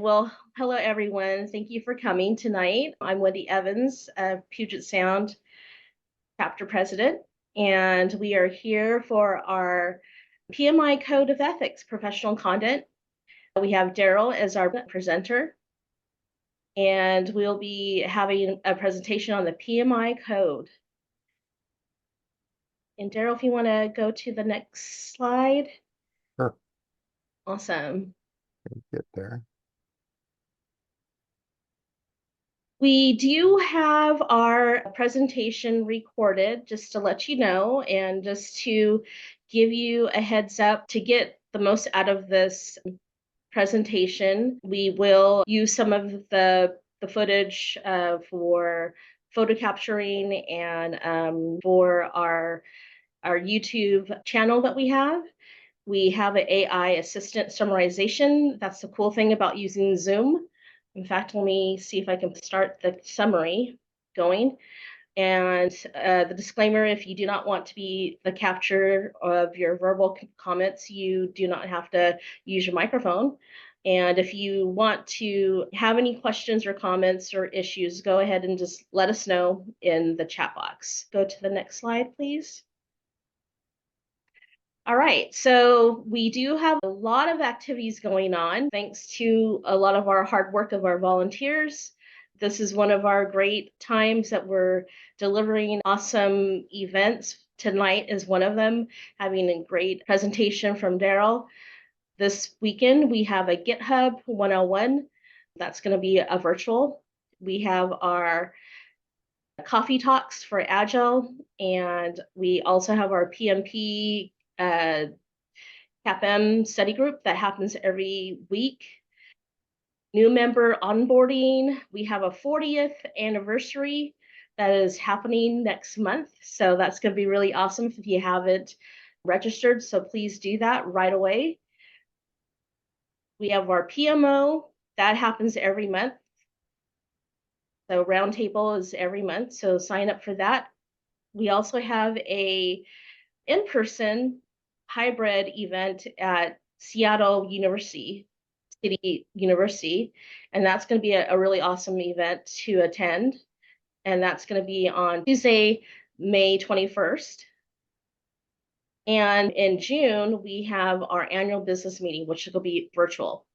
Well, hello everyone. Thank you for coming tonight. I'm Wendy Evans, Puget Sound chapter president, and we are here for our PMI Code of Ethics professional content. We have Darrel as our presenter, and we'll be having a presentation on the PMI code. And Darrel, if you want to go to the next slide. Sure. Awesome. Get there. We do have our presentation recorded, just to let you know, and just to give you a heads up to get the most out of this presentation. We will use some of the footage for photo capturing and for our YouTube channel that we have. We have an AI assistant summarization. That's the cool thing about using Zoom. In fact, let me see if I can start the summary going. And the disclaimer, if you do not want to be the capture of your verbal comments, you do not have to use your microphone. And if you want to have any questions or comments or issues, go ahead and just let us know in the chat box. Go to the next slide, please. All right, so we do have a lot of activities going on thanks to a lot of our hard work of our volunteers. This is one of our great times that we're delivering awesome events. Tonight is one of them, having a great presentation from Darrel. This weekend, we have a GitHub 101. That's going to be a virtual. We have our coffee talks for Agile, and we also have our PMP CAPM study group that happens every week. New member onboarding. We have a 40th anniversary that is happening next month. So that's going to be really awesome if you haven't registered. So please do that right away. We have our PMO that happens every month. So roundtable is every month. So sign up for that. We also have a in-person hybrid event at Seattle City University, and that's going to be a really awesome event to attend. And that's going to be on Tuesday, May 21st. And in June, we have our annual business meeting, which will be virtual.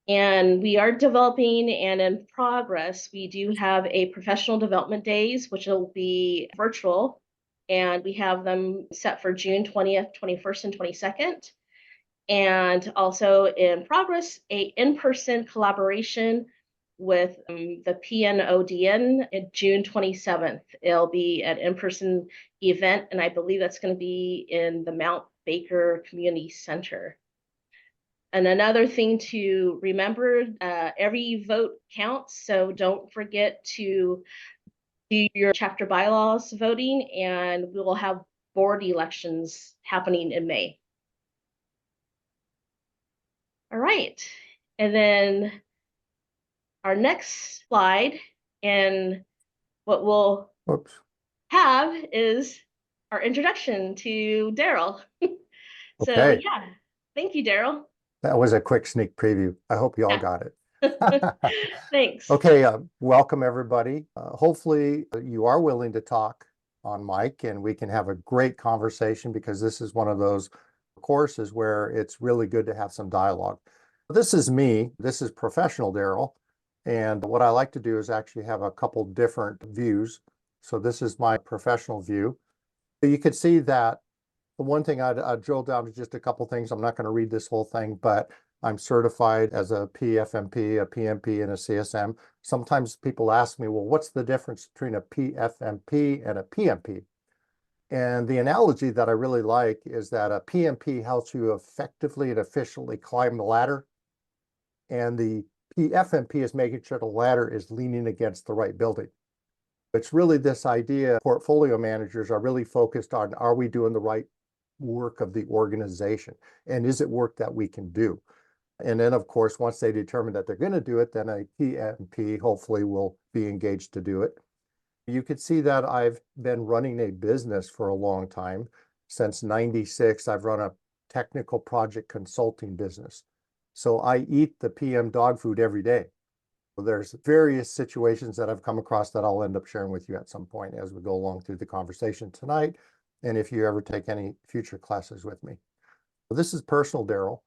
And we are developing and in progress. We do have a professional development days, which will be virtual. And we have them set for June 20th, 21st, and 22nd. And also in progress, a in-person collaboration with the PNODN in June 27th. It'll be an in-person event, and I believe that's going to be in the Mount Baker Community Center. And another thing to remember, every vote counts, so don't forget to do your chapter bylaws voting, and we will have board elections happening in May. All right, and then our next slide, and what we'll have is our introduction to Darrel. So Okay. yeah, thank you, Darrel. That was a quick sneak preview. I hope you all got it. Thanks. Okay, welcome everybody. Hopefully you are willing to talk on mic and we can have a great conversation, because this is one of those courses where it's really good to have some dialogue. This is me. This is professional Darrel. And what I like to do is actually have a couple different views. So this is my professional view. You could see that the one thing I'd drill down to just a couple things. I'm not going to read this whole thing, but I'm certified as a PFMP, a PMP, and a CSM. Sometimes people ask me, well, what's the difference between a PFMP and a PMP? And the analogy that I really like is that a PMP helps you effectively and efficiently climb the ladder. And the PFMP is making sure the ladder is leaning against the right building. It's really this idea, portfolio managers are really focused on, are we doing the right work of the organization? And is it work that we can do? And then, of course, once they determine that they're going to do it, then a PMP hopefully will be engaged to do it. You could see that I've been running a business for a long time. Since '96, I've run a technical project consulting business. So I eat the PM dog food every day. So there's various situations that I've come across that I'll end up sharing with you at some point as we go along through the conversation tonight. And if you ever take any future classes with me. So this is personal Darrel.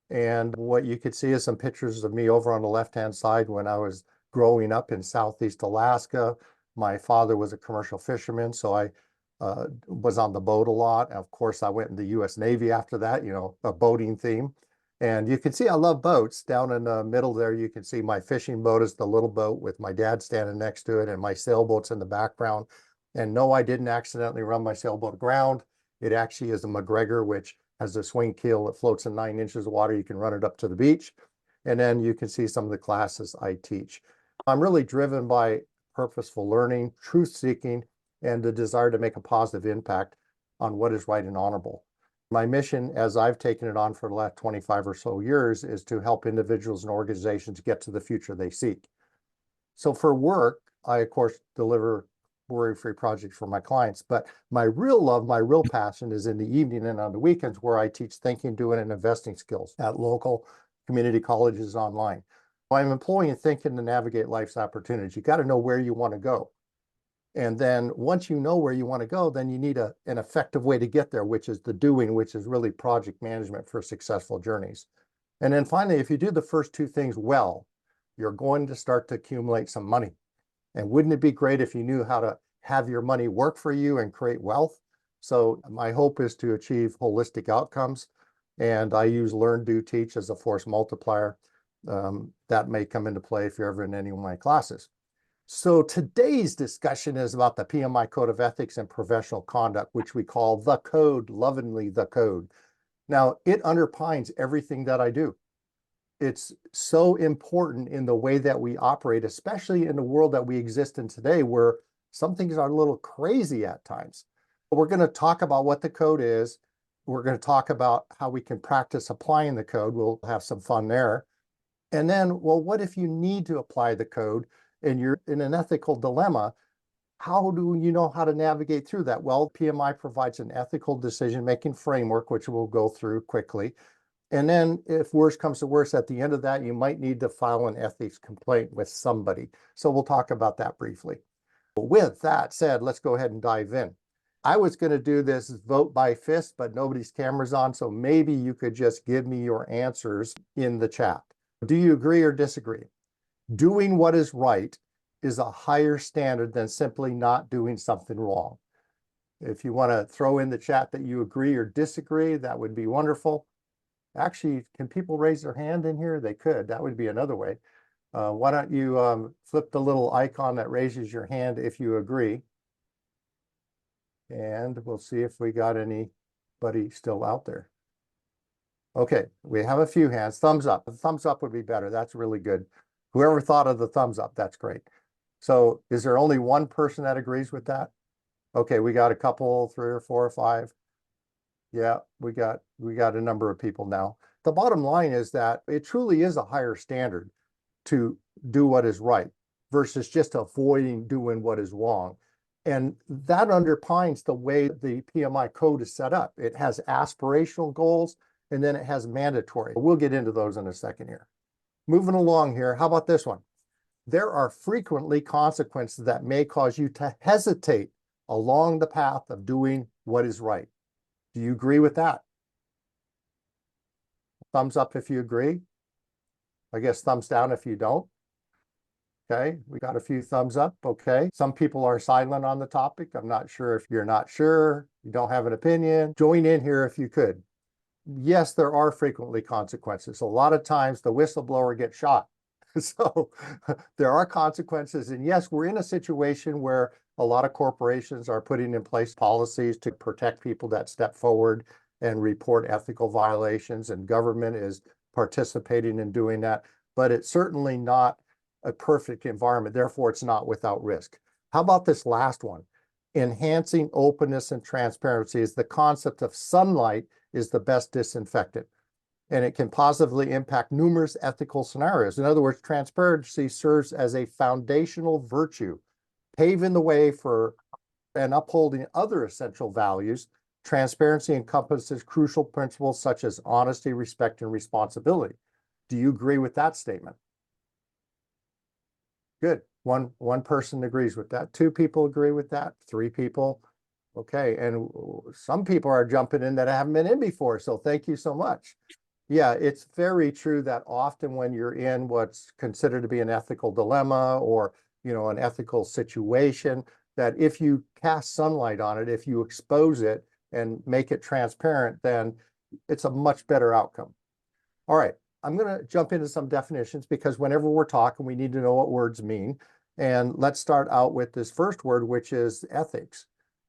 And what you could see is some pictures of me over on the left-hand side when I was growing up in Southeast Alaska. My father was a commercial fisherman, so I was on the boat a lot. And of course, I went in the U.S. Navy after that, a boating theme. And you can see I love boats. Down in the middle there, you can see my fishing boat is the little boat with my dad standing next to it, and my sailboat's in the background. And no, I didn't accidentally run my sailboat aground. It actually is a McGregor, which has a swing keel that floats in 9 inches of water. You can run it up to the beach. And then you can see some of the classes I teach. I'm really driven by purposeful learning, truth seeking, and the desire to make a positive impact on what is right and honorable. My mission, as I've taken it on for the last 25 or so years, is to help individuals and organizations get to the future they seek. So for work, I, of course, deliver worry-free projects for my clients, but my real love, my real passion is in the evening and on the weekends where I teach thinking, doing, and investing skills at local community colleges online. I'm employing thinking to navigate life's opportunities. You got to know where you want to go. And then once you know where you want to go, then you need an effective way to get there, which is the doing, which is really project management for successful journeys. And then finally, if you do the first two things well, you're going to start to accumulate some money. And wouldn't it be great if you knew how to have your money work for you and create wealth? So my hope is to achieve holistic outcomes. And I use learn, do, teach as a force multiplier. That may come into play if you're ever in any of my classes. So today's discussion is about the PMI Code of Ethics and Professional Conduct, which we call the code, lovingly the code. Now, it underpins everything that I do. It's so important in the way that we operate, especially in the world that we exist in today, where some things are a little crazy at times. We're going to talk about what the code is. We're going to talk about how we can practice applying the code. We'll have some fun there. And then, well, what if you need to apply the code and you're in an ethical dilemma? How do you know how to navigate through that? Well, PMI provides an ethical decision-making framework, which we'll go through quickly. And then if worse comes to worse, at the end of that, you might need to file an ethics complaint with somebody. So we'll talk about that briefly. But with that said, let's go ahead and dive in. I was going to do this vote by fist, but nobody's camera's on. So maybe you could just give me your answers in the chat. Do you agree or disagree? Doing what is right is a higher standard than simply not doing something wrong. If you want to throw in the chat that you agree or disagree, that would be wonderful. Actually, can people raise their hand in here? They could. That would be another way. Why don't you flip the little icon that raises your hand if you agree. And we'll see if we got anybody still out there. Okay, we have a few hands. Thumbs up. The thumbs up would be better. That's really good. Whoever thought of the thumbs up, that's great. So is there only one person that agrees with that? Okay, we got a couple, 3 or 4 or 5. Yeah, we got a number of people now. The bottom line is that it truly is a higher standard to do what is right versus just avoiding doing what is wrong. And that underpins the way the PMI code is set up. It has aspirational goals and then it has mandatory. We'll get into those in a second here. Moving along here, how about this one? There are frequently consequences that may cause you to hesitate along the path of doing what is right. Do you agree with that? Thumbs up if you agree. I guess thumbs down if you don't. Okay, we got a few thumbs up. Okay, some people are silent on the topic. I'm not sure if you're not sure, you don't have an opinion. Join in here if you could. Yes, there are frequently consequences. A lot of times the whistleblower gets shot. So there are consequences. And yes, we're in a situation where a lot of corporations are putting in place policies to protect people that step forward and report ethical violations, and government is participating in doing that. But it's certainly not a perfect environment. Therefore, it's not without risk. How about this last one? Enhancing openness and transparency is the concept of sunlight is the best disinfectant, and it can positively impact numerous ethical scenarios. In other words, transparency serves as a foundational virtue, paving the way for and upholding other essential values. Transparency encompasses crucial principles such as honesty, respect, and responsibility. Do you agree with that statement? Good. One person agrees with that. Two people agree with that. Three people. Okay. And some people are jumping in that haven't been in before. So thank you so much. Yeah, it's very true that often when you're in what's considered to be an ethical dilemma or, an ethical situation, that if you cast sunlight on it, if you expose it and make it transparent, then it's a much better outcome. All right, I'm going to jump into some definitions because whenever we're talking, we need to know what words mean. And let's start out with this first word, which is ethics.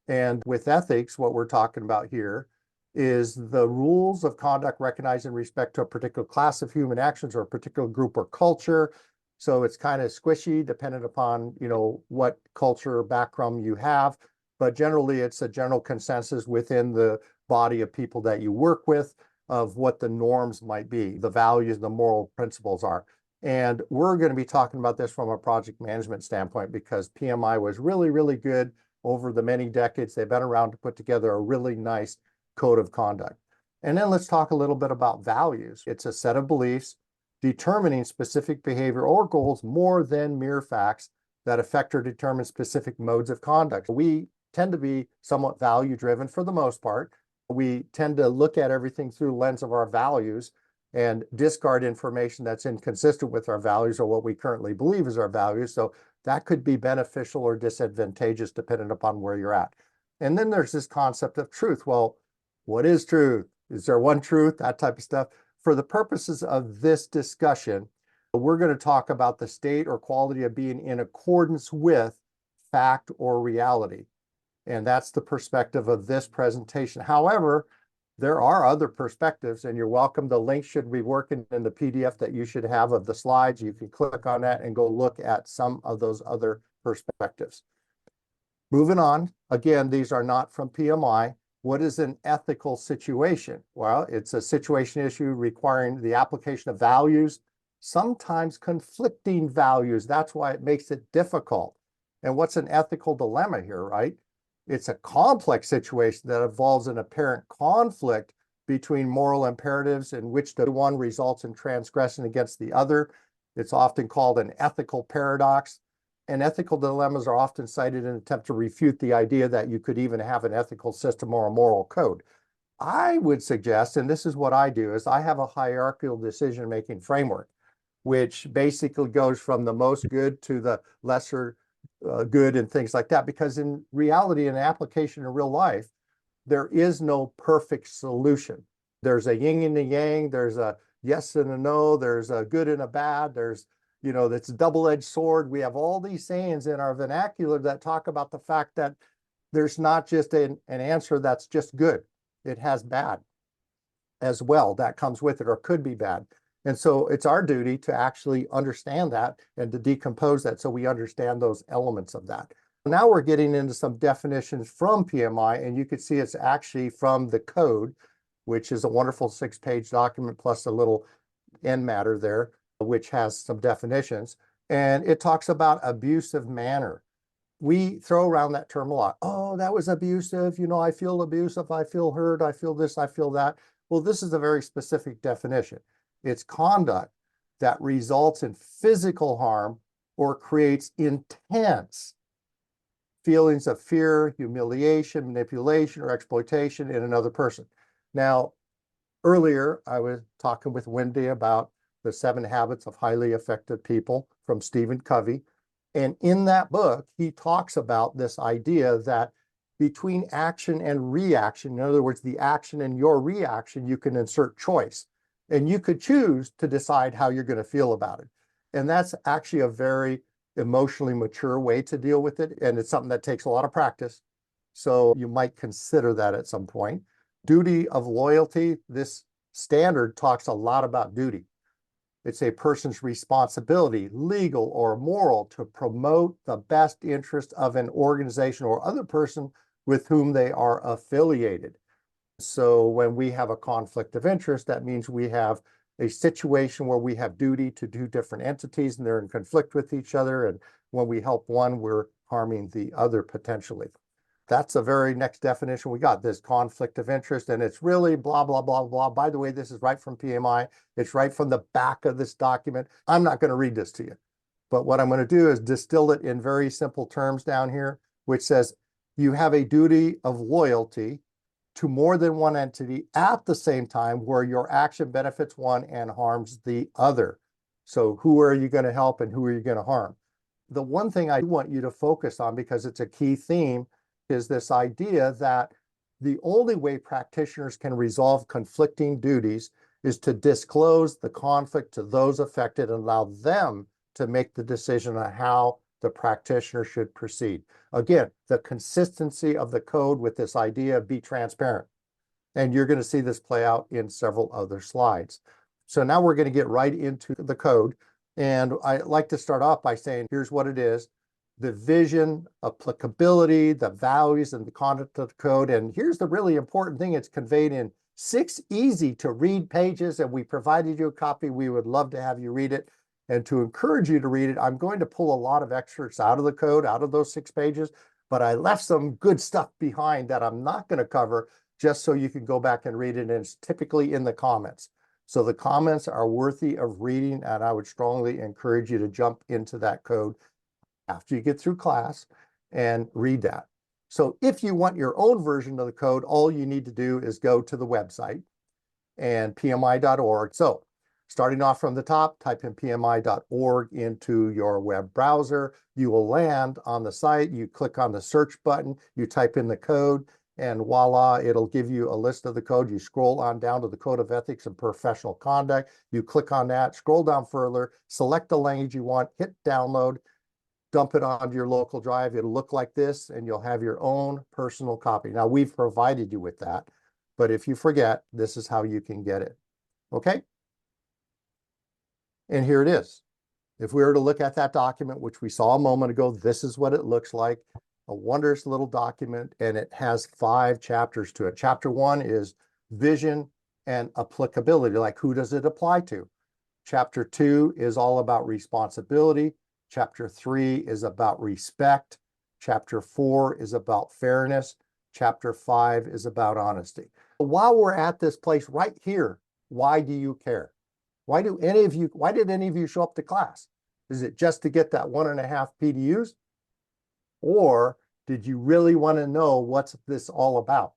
And with ethics, what we're talking about here is the rules of conduct recognized in respect to a particular class of human actions or a particular group or culture. So it's kind of squishy, dependent upon, what culture or background you have. But generally, it's a general consensus within the body of people that you work with of what the norms might be, the values, the moral principles are. And we're going to be talking about this from a project management standpoint because PMI was really, really good over the many decades they've been around to put together a really nice code of conduct. And then let's talk a little bit about values. It's a set of beliefs determining specific behavior or goals more than mere facts that affect or determine specific modes of conduct. We tend to be somewhat value driven for the most part. We tend to look at everything through the lens of our values and discard information that's inconsistent with our values or what we currently believe is our values. So that could be beneficial or disadvantageous depending upon where you're at. And then there's this concept of truth. Well, what is truth? Is there one truth? That type of stuff. For the purposes of this discussion, we're going to talk about the state or quality of being in accordance with fact or reality. And that's the perspective of this presentation. However, there are other perspectives, and you're welcome. The link should be working in the PDF that you should have of the slides. You can click on that and go look at some of those other perspectives. Moving on, again, these are not from PMI. What is an ethical situation? Well, it's a situation issue requiring the application of values, sometimes conflicting values. That's why it makes it difficult. And what's an ethical dilemma here, right? It's a complex situation that involves an apparent conflict between moral imperatives in which the one results in transgression against the other. It's often called an ethical paradox. And ethical dilemmas are often cited in an attempt to refute the idea that you could even have an ethical system or a moral code. I would suggest, and this is what I do, is I have a hierarchical decision-making framework, which basically goes from the most good to the lesser good and things like that. Because in reality, in application in real life, there is no perfect solution. There's a yin and a yang, there's a yes and a no, there's a good and a bad, there's that's a double-edged sword. We have all these sayings in our vernacular that talk about the fact that there's not just an answer that's just good. It has bad as well that comes with it or could be bad. And so it's our duty to actually understand that and to decompose that so we understand those elements of that. Now we're getting into some definitions from PMI, and you can see it's actually from the code, which is a wonderful 6-page document plus a little end matter there, which has some definitions. And it talks about abusive manner. We throw around that term a lot. Oh, that was abusive. I feel abusive. I feel hurt. I feel this. I feel that. Well, this is a very specific definition. It's conduct that results in physical harm or creates intense feelings of fear, humiliation, manipulation, or exploitation in another person. Now, earlier, I was talking with Wendy about the 7 Habits of Highly Effective People from Stephen Covey. And in that book, he talks about this idea that between action and reaction, in other words, the action and your reaction, you can insert choice. And you could choose to decide how you're going to feel about it. And that's actually a very emotionally mature way to deal with it. And it's something that takes a lot of practice. So you might consider that at some point. Duty of loyalty, this standard talks a lot about duty. It's a person's responsibility, legal or moral, to promote the best interest of an organization or other person with whom they are affiliated. So when we have a conflict of interest, that means we have a situation where we have duty to 2 different entities and they're in conflict with each other. And when we help one, we're harming the other potentially. That's the very next definition we got, this conflict of interest, and it's really blah, blah, blah, blah. By the way, this is right from PMI. It's right from the back of this document. I'm not going to read this to you, but what I'm going to do is distill it in very simple terms down here, which says you have a duty of loyalty to more than one entity at the same time where your action benefits one and harms the other. So who are you going to help and who are you going to harm? The one thing I want you to focus on, because it's a key theme, is this idea that the only way practitioners can resolve conflicting duties is to disclose the conflict to those affected and allow them to make the decision on how the practitioner should proceed. Again, the consistency of the code with this idea of be transparent. And you're going to see this play out in several other slides. So now we're going to get right into the code. And I like to start off by saying, here's what it is: the vision, applicability, the values, and the content of the code. And here's the really important thing: it's conveyed in 6 easy to read pages, and we provided you a copy. We would love to have you read it. And to encourage you to read it, I'm going to pull a lot of excerpts out of the code, out of those 6 pages, but I left some good stuff behind that I'm not going to cover, just so you can go back and read it. And it's typically in the comments. So the comments are worthy of reading, and I would strongly encourage you to jump into that code after you get through class and read that. So if you want your own version of the code, all you need to do is go to the website and pmi.org. So starting off from the top, type in pmi.org into your web browser. You will land on the site. You click on the search button, you type in the code, and voila, it'll give you a list of the code. You scroll on down to the Code of Ethics and Professional Conduct. You click on that, scroll down further, select the language you want, hit download, dump it onto your local drive. It'll look like this, and you'll have your own personal copy. Now, we've provided you with that, but if you forget, this is how you can get it. Okay? And here it is. If we were to look at that document, which we saw a moment ago, this is what it looks like. A wondrous little document, and it has 5 chapters to it. Chapter 1 is vision and applicability, like who does it apply to? Chapter 2 is all about responsibility. Chapter 3 is about respect. Chapter 4 is about fairness. Chapter 5 is about honesty. While we're at this place right here, why do you care? Why did any of you show up to class? Is it just to get that 1.5 PDUs? Or did you really want to know what's this all about?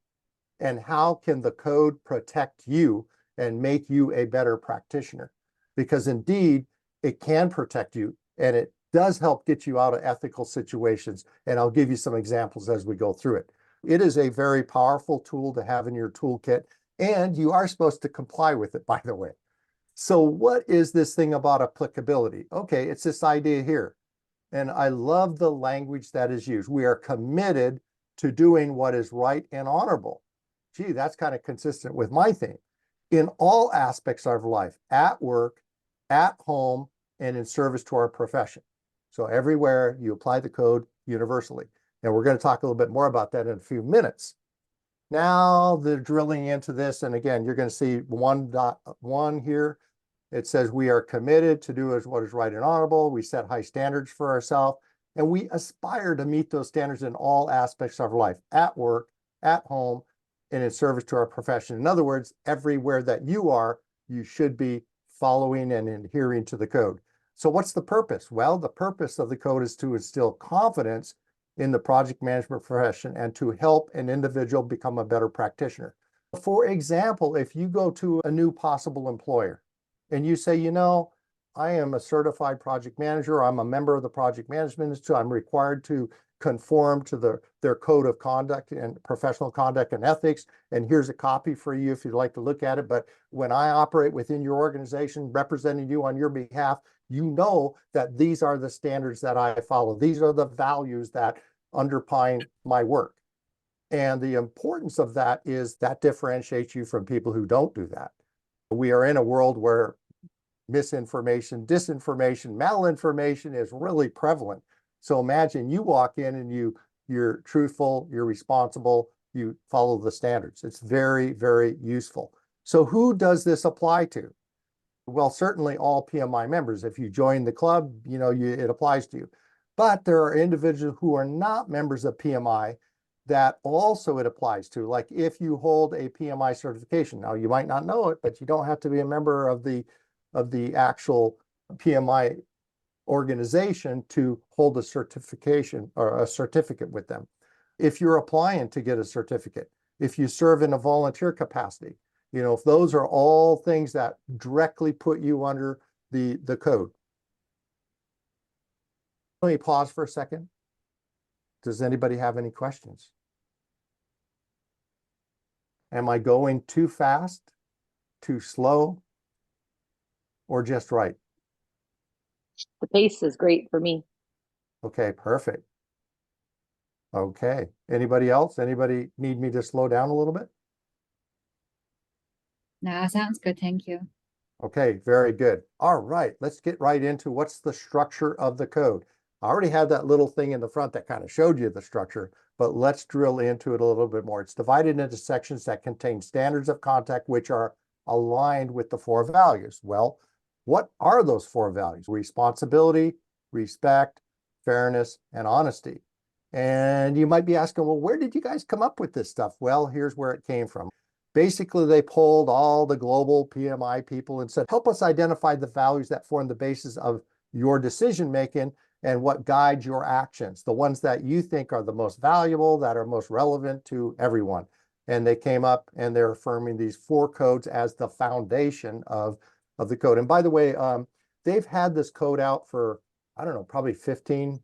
And how can the code protect you and make you a better practitioner? Because indeed, it can protect you, and it does help get you out of ethical situations. And I'll give you some examples as we go through it. It is a very powerful tool to have in your toolkit, and you are supposed to comply with it, by the way. So what is this thing about applicability? Okay, it's this idea here. And I love the language that is used. We are committed to doing what is right and honorable. Gee, that's kind of consistent with my theme. In all aspects of life, at work, at home, and in service to our profession. So everywhere you apply the code universally. And we're going to talk a little bit more about that in a few minutes. Now they're drilling into this. And again, you're going to see 1.1 here. It says we are committed to do what is right and honorable. We set high standards for ourselves, and we aspire to meet those standards in all aspects of our life, at work, at home, and in service to our profession. In other words, everywhere that you are, you should be following and adhering to the code. So what's the purpose? Well, the purpose of the code is to instill confidence in the project management profession and to help an individual become a better practitioner. For example, if you go to a new possible employer and you say, you know, I am a certified project manager, I'm a member of the Project Management Institute, I'm required to conform to their code of conduct and professional conduct and ethics, and here's a copy for you if you'd like to look at it. But when I operate within your organization, representing you on your behalf, you know that these are the standards that I follow. These are the values that underpin my work. And the importance of that is that differentiates you from people who don't do that. We are in a world where misinformation, disinformation, malinformation is really prevalent. So imagine you walk in and you're truthful, you're responsible, you follow the standards. It's very, very useful. So who does this apply to? Well, certainly all PMI members. If you join the club, you know, it applies to you. But there are individuals who are not members of PMI, that also it applies to. Like if you hold a PMI certification, now you might not know it, but you don't have to be a member of the actual PMI organization to hold a certification or a certificate with them. If you're applying to get a certificate, if you serve in a volunteer capacity, if those are all things that directly put you under the code. Let me pause for a second. Does anybody have any questions? Am I going too fast, too slow, or just right? The pace is great for me. Okay, perfect. Okay. Anybody else? Anybody need me to slow down a little bit? No, sounds good. Thank you. Okay, very good. All right, let's get right into what's the structure of the code. I already had that little thing in the front that kind of showed you the structure, but let's drill into it a little bit more. It's divided into sections that contain standards of conduct which are aligned with the 4 values. Well, what are those 4 values? Responsibility, respect, fairness, and honesty. And you might be asking, well, where did you guys come up with this stuff? Well, here's where it came from. Basically, they polled all the global PMI people and said, help us identify the values that form the basis of your decision making and what guides your actions, the ones that you think are the most valuable, that are most relevant to everyone. And they came up and they're affirming these 4 codes as the foundation of the code. And by the way, they've had this code out for, I don't know, probably 15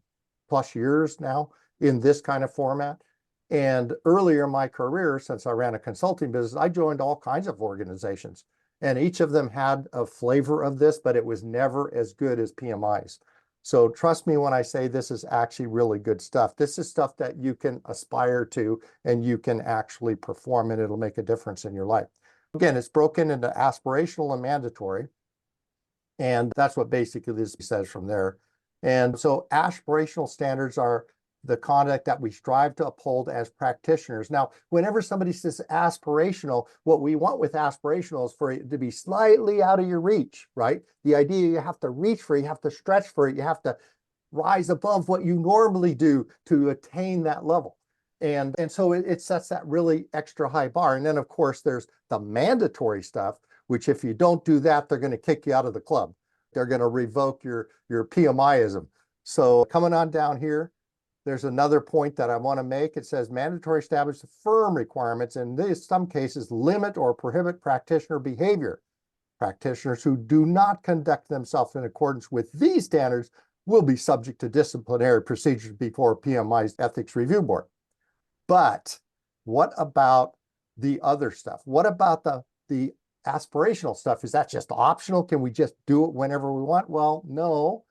plus years now in this kind of format. And earlier in my career, since I ran a consulting business, I joined all kinds of organizations. And each of them had a flavor of this, but it was never as good as PMI's. So trust me when I say this is actually really good stuff. This is stuff that you can aspire to and you can actually perform, and it'll make a difference in your life. Again, it's broken into aspirational and mandatory. And that's what basically this says from there. And so aspirational standards are the conduct that we strive to uphold as practitioners. Now, whenever somebody says aspirational, what we want with aspirational is for it to be slightly out of your reach, right? The idea you have to reach for it, you have to stretch for it, you have to rise above what you normally do to attain that level. And so it sets that really extra high bar. And then, of course, there's the mandatory stuff, which if you don't do that, they're going to kick you out of the club. They're going to revoke your PMIism. So coming on down here, there's another point that I want to make. It says mandatory established firm requirements, and in some cases limit or prohibit practitioner behavior. Practitioners who do not conduct themselves in accordance with these standards will be subject to disciplinary procedures before PMI's Ethics Review Board. But what about the other stuff? What about the aspirational stuff? Is that just optional? Can we just do it whenever we want? Well, no.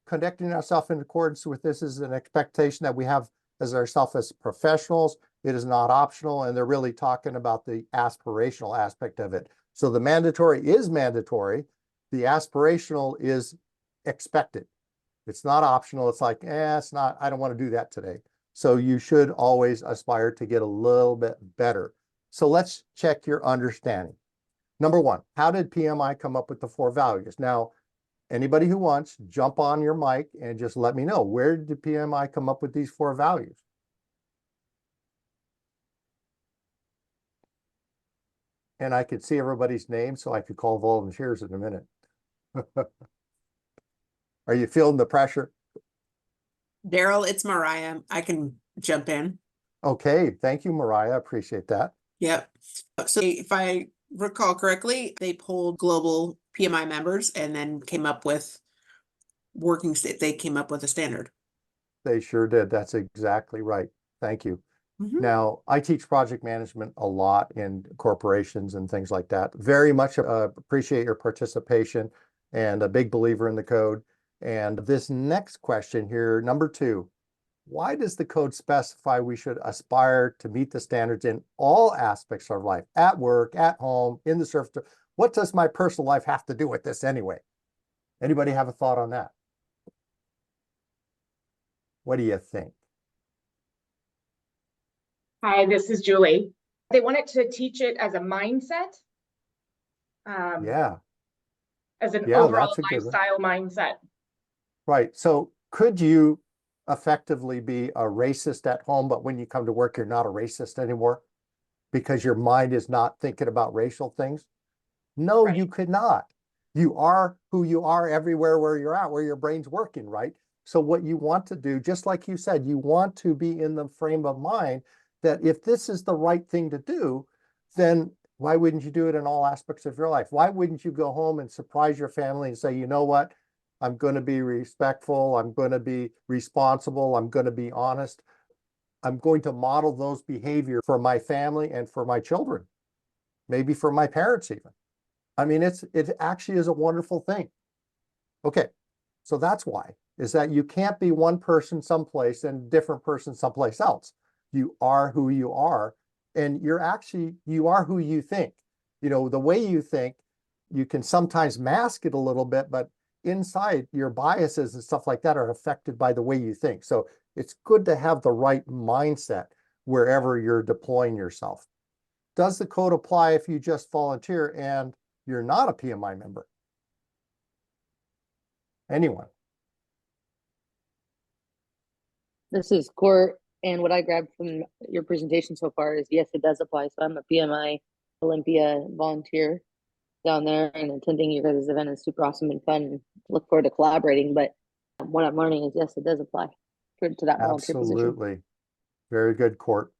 Conducting ourselves in accordance with this is an expectation that we have as ourselves as professionals. It is not optional, and they're really talking about the aspirational aspect of it. So the mandatory is mandatory. The aspirational is expected. It's not optional. It's like, it's not, I don't want to do that today. So you should always aspire to get a little bit better. So let's check your understanding. Number 1, how did PMI come up with the 4 values? Now, anybody who wants, jump on your mic and just let me know, where did PMI come up with these 4 values? And I could see everybody's name, so I could call volunteers in a minute. Are you feeling the pressure? Darrel, it's Mariah. I can jump in. Okay, thank you, Mariah. Appreciate that. Yep. So if I recall correctly, they polled global PMI members and then came up with they came up with a standard. They sure did. That's exactly right. Thank you. Now, I teach project management a lot in corporations and things like that. Very much appreciate your participation and a big believer in the code. And this next question here, number 2, why does the code specify we should aspire to meet the standards in all aspects of life, at work, at home, in the service? What does my personal life have to do with this anyway? Anybody have a thought on that? What do you think? Hi, this is Julie. They wanted to teach it as a mindset, Yeah, as an yeah, overall that's a good one. lifestyle mindset. Right. So could you effectively be a racist at home, but when you come to work, you're not a racist anymore because your mind is not thinking about racial things? No, Right. you could not. You are who you are everywhere where you're at, where your brain's working, right? So what you want to do, just like you said, you want to be in the frame of mind that if this is the right thing to do, then why wouldn't you do it in all aspects of your life? Why wouldn't you go home and surprise your family and say, you know what? I'm going to be respectful. I'm going to be responsible. I'm going to be honest. I'm going to model those behavior for my family and for my children, maybe for my parents even. I mean, it actually is a wonderful thing. Okay, so that's why, is that you can't be one person someplace and different person someplace else. You are who you are, and you are who you think. You know, the way you think, you can sometimes mask it a little bit, but inside your biases and stuff like that are affected by the way you think. So it's good to have the right mindset wherever you're deploying yourself. Does the code apply if you just volunteer and you're not a PMI member? Anyone? This is Court, and what I grabbed from your presentation so far is yes, it does apply. So I'm a PMI Olympia volunteer down there, and attending your guys' event is super awesome and fun. And look forward to collaborating. But what I'm learning is yes, it does apply to that volunteer position. Absolutely. Very good, Court.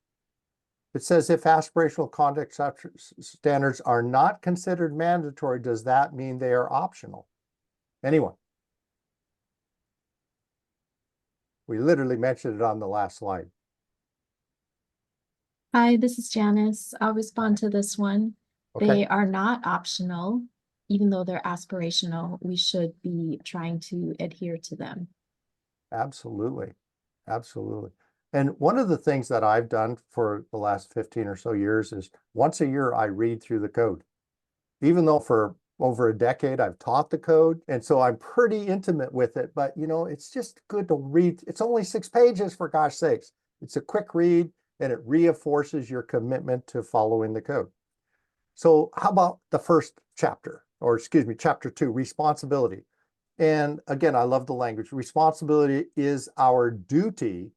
It says if aspirational conduct standards are not considered mandatory, does that mean they are optional? Anyone? We literally mentioned it on the last slide. Hi, this is Janice. I'll respond to this one. Okay. They are not optional, even though they're aspirational. We should be trying to adhere to them. Absolutely. Absolutely. And one of the things that I've done for the last 15 or so years is once a year I read through the code. Even though for over a decade I've taught the code, and so I'm pretty intimate with it, but you know, it's just good to read. It's only 6 pages, for gosh sakes. It's a quick read and it reinforces your commitment to following the code. So how about the first chapter, or excuse me, chapter 2, responsibility. And again, I love the language. Responsibility is our duty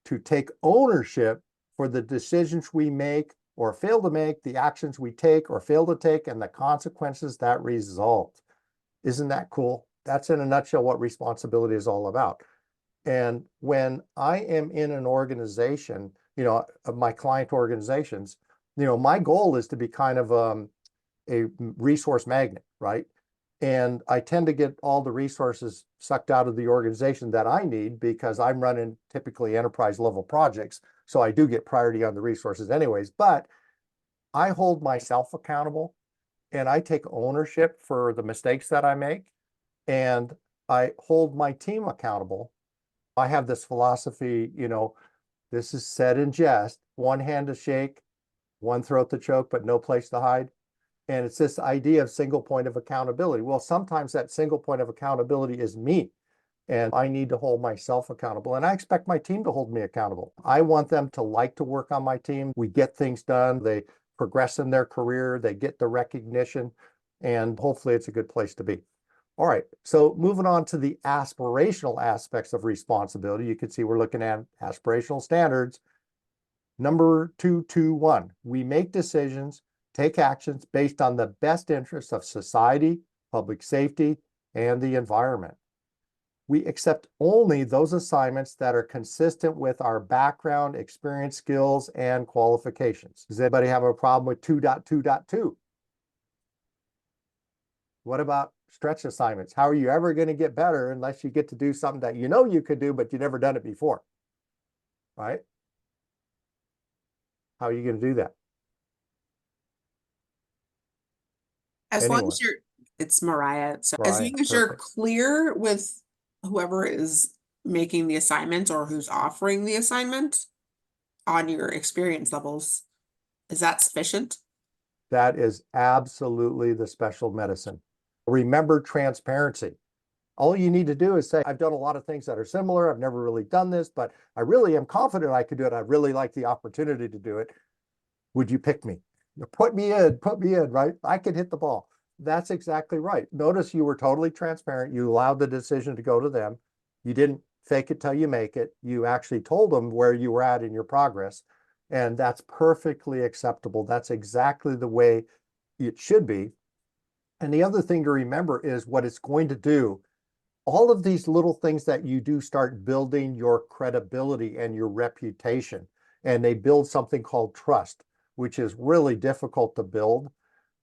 to take ownership for the decisions we make or fail to make, the actions we take or fail to take, and the consequences that result. Isn't that cool? That's in a nutshell what responsibility is all about. And when I am in an organization, you know, of my client organizations, you know, my goal is to be kind of a resource magnet, right? And I tend to get all the resources sucked out of the organization that I need because I'm running typically enterprise level projects. So I do get priority on the resources anyways, but I hold myself accountable and I take ownership for the mistakes that I make, and I hold my team accountable. I have this philosophy, you know, this is said in jest, one hand to shake, one throat to choke, but no place to hide. And it's this idea of single point of accountability. Well, sometimes that single point of accountability is me, and I need to hold myself accountable. And I expect my team to hold me accountable. I want them to like to work on my team. We get things done. They progress in their career. They get the recognition, and hopefully it's a good place to be. All right, so moving on to the aspirational aspects of responsibility, you can see we're looking at aspirational standards. Number 221, we make decisions, take actions based on the best interests of society, public safety, and the environment. We accept only those assignments that are consistent with our background, experience, skills, and qualifications. Does anybody have a problem with 2.2.2? What about stretch assignments? How are you ever going to get better unless you get to do something that you know you could do, but you've never done it before, right? How are you going to do that? As long Anyone? as you're, it's Mariah. So as Mariah, long as you're perfect. clear with whoever is making the assignment or who's offering the assignment on your experience levels, is that sufficient? That is absolutely the special medicine. Remember transparency. All you need to do is say, I've done a lot of things that are similar. I've never really done this, but I really am confident I could do it. I really like the opportunity to do it. Would you pick me? Put me in, right? I can hit the ball. That's exactly right. Notice you were totally transparent. You allowed the decision to go to them. You didn't fake it till you make it. You actually told them where you were at in your progress, and that's perfectly acceptable. That's exactly the way it should be. And the other thing to remember is what it's going to do. All of these little things that you do start building your credibility and your reputation, and they build something called trust, which is really difficult to build.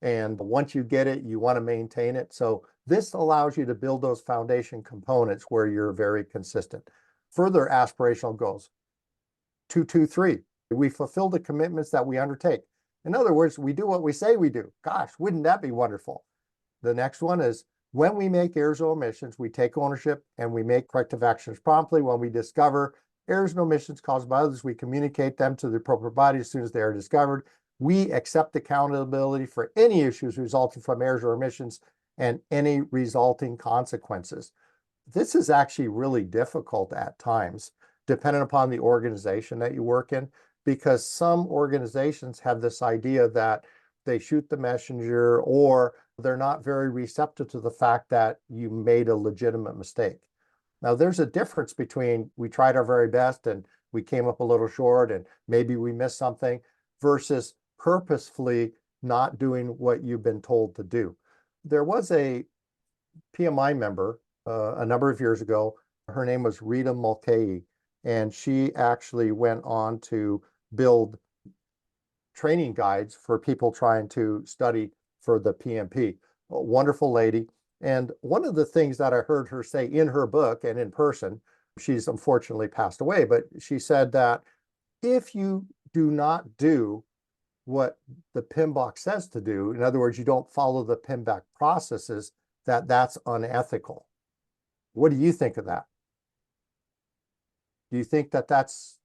And once you get it, you want to maintain it. So this allows you to build those foundation components where you're very consistent. Further aspirational goals. 223, we fulfill the commitments that we undertake. In other words, we do what we say we do. Gosh, wouldn't that be wonderful? The next one is, when we make errors or omissions, we take ownership and we make corrective actions promptly. When we discover errors and omissions caused by others, we communicate them to the appropriate body as soon as they are discovered. We accept accountability for any issues resulting from errors or omissions and any resulting consequences. This is actually really difficult at times, depending upon the organization that you work in, because some organizations have this idea that they shoot the messenger, or they're not very receptive to the fact that you made a legitimate mistake. Now, there's a difference between we tried our very best and we came up a little short and maybe we missed something, versus purposefully not doing what you've been told to do. There was a PMI member a number of years ago. Her name was Rita Mulcahy, and she actually went on to build training guides for people trying to study for the PMP. A wonderful lady. And one of the things that I heard her say in her book and in person, she's unfortunately passed away, but she said that if you do not do what the PMBOK says to do, in other words, you don't follow the PMBOK processes, that's unethical. What do you think of that? Do you think that that's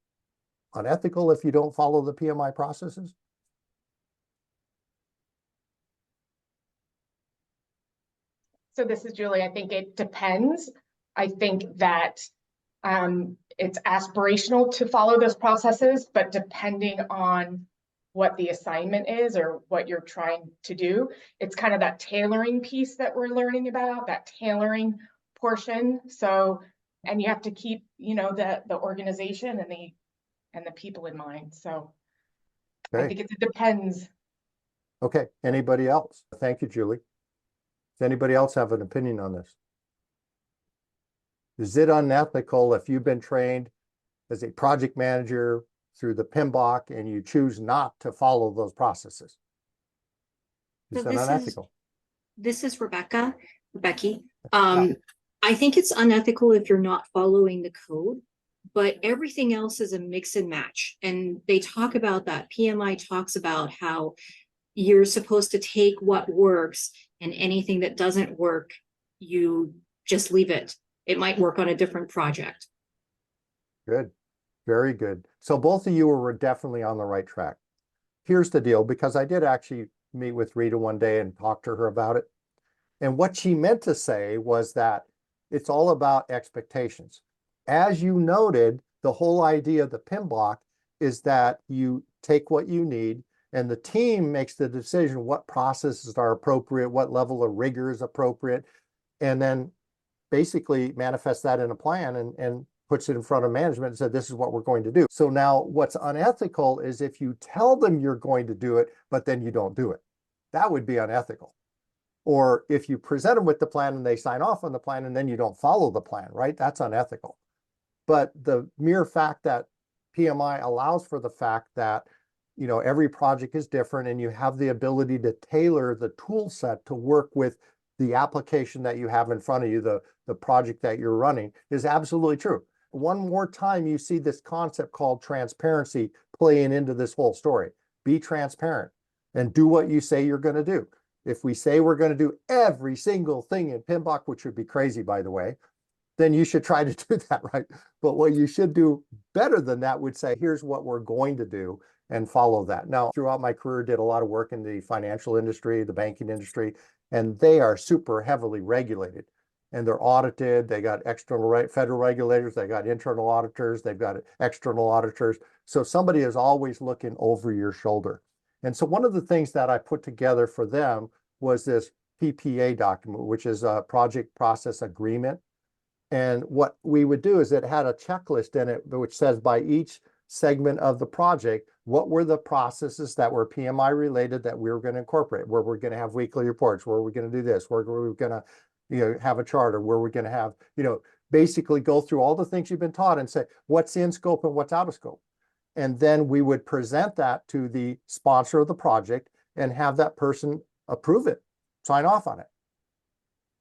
unethical if you don't follow the PMI processes? So this is Julie. I think it depends. I think that it's aspirational to follow those processes, but depending on what the assignment is or what you're trying to do, it's kind of that tailoring piece that we're learning about, that tailoring portion. So, and you have to keep, the organization and the people in mind. So I think it depends. Okay. Anybody else? Thank you, Julie. Does anybody else have an opinion on this? Is it unethical if you've been trained as a project manager through the PMBOK and you choose not to follow those processes? Is that unethical? This is Becky. I think it's unethical if you're not following the code, but everything else is a mix and match. And they talk about that. PMI talks about how you're supposed to take what works, and anything that doesn't work, you just leave it. It might work on a different project. Good. Very good. So both of you were definitely on the right track. Here's the deal, because I did actually meet with Rita one day and talk to her about it. And what she meant to say was that it's all about expectations. As you noted, the whole idea of the PMBOK is that you take what you need, and the team makes the decision what processes are appropriate, what level of rigor is appropriate, and then basically manifests that in a plan and puts it in front of management and said, this is what we're going to do. So now what's unethical is if you tell them you're going to do it, but then you don't do it. That would be unethical. Or if you present them with the plan and they sign off on the plan and then you don't follow the plan, right? That's unethical. But the mere fact that PMI allows for the fact that every project is different and you have the ability to tailor the tool set to work with the application that you have in front of you, the project that you're running, is absolutely true. One more time, you see this concept called transparency playing into this whole story. Be transparent and do what you say you're going to do. If we say we're going to do every single thing in PMBOK, which would be crazy, by the way, then you should try to do that, right? But what you should do better than that would say, here's what we're going to do, and follow that. Now, throughout my career, did a lot of work in the financial industry, the banking industry, and they are super heavily regulated. And they're audited. They got external federal regulators. They got internal auditors. They've got external auditors. So somebody is always looking over your shoulder. And so one of the things that I put together for them was this PPA document, which is a project process agreement. And what we would do is it had a checklist in it, which says by each segment of the project, what were the processes that were PMI related that we were going to incorporate, where we're going to have weekly reports, where we're going to do this, where we're going to, have a charter, where we're going to have, basically go through all the things you've been taught and say, what's in scope and what's out of scope. And then we would present that to the sponsor of the project and have that person approve it, sign off on it.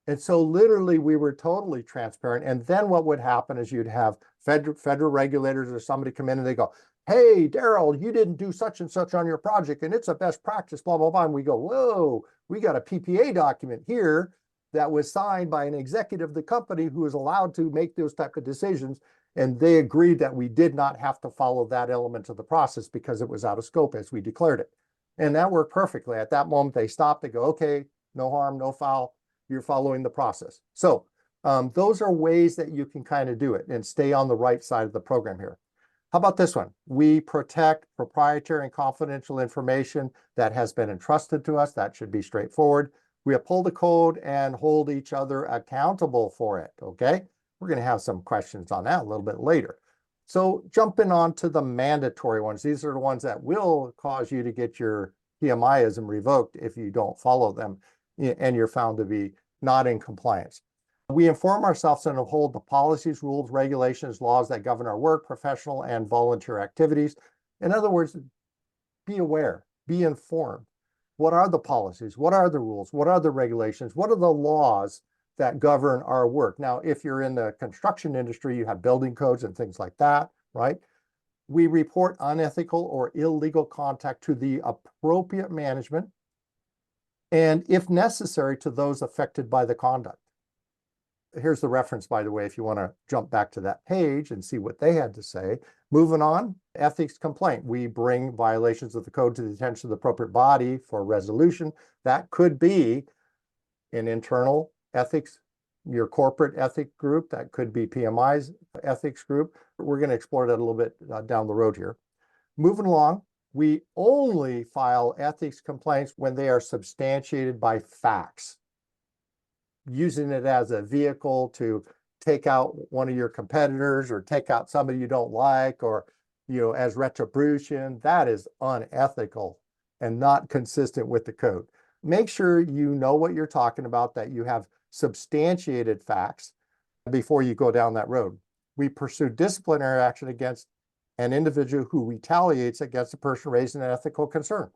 And so literally we were totally transparent. And then what would happen is you'd have federal regulators or somebody come in and they go, hey, Darrel, you didn't do such and such on your project and it's a best practice, blah, blah, blah. And we go, whoa, we got a PPA document here that was signed by an executive of the company who is allowed to make those type of decisions. And they agreed that we did not have to follow that element of the process because it was out of scope as we declared it. And that worked perfectly. At that moment, they stopped, they go, okay, no harm, no foul. You're following the process. So those are ways that you can kind of do it and stay on the right side of the program here. How about this one? We protect proprietary and confidential information that has been entrusted to us. That should be straightforward. We uphold the code and hold each other accountable for it. Okay. We're going to have some questions on that a little bit later. So jumping on to the mandatory ones. These are the ones that will cause you to get your PMIism revoked if you don't follow them and you're found to be not in compliance. We inform ourselves and uphold the policies, rules, regulations, laws that govern our work, professional and volunteer activities. In other words, be aware, be informed. What are the policies? What are the rules? What are the regulations? What are the laws that govern our work? Now, if you're in the construction industry, you have building codes and things like that, right? We report unethical or illegal contact to the appropriate management and if necessary to those affected by the conduct. Here's the reference, by the way, if you want to jump back to that page and see what they had to say. Moving on, ethics complaint. We bring violations of the code to the attention of the appropriate body for resolution. That could be an internal ethics, your corporate ethic group. That could be PMI's ethics group. We're going to explore that a little bit down the road here. Moving along, we only file ethics complaints when they are substantiated by facts. Using it as a vehicle to take out one of your competitors or take out somebody you don't like, or, as retribution, that is unethical and not consistent with the code. Make sure you know what you're talking about, that you have substantiated facts before you go down that road. We pursue disciplinary action against an individual who retaliates against a person raising an ethical concern.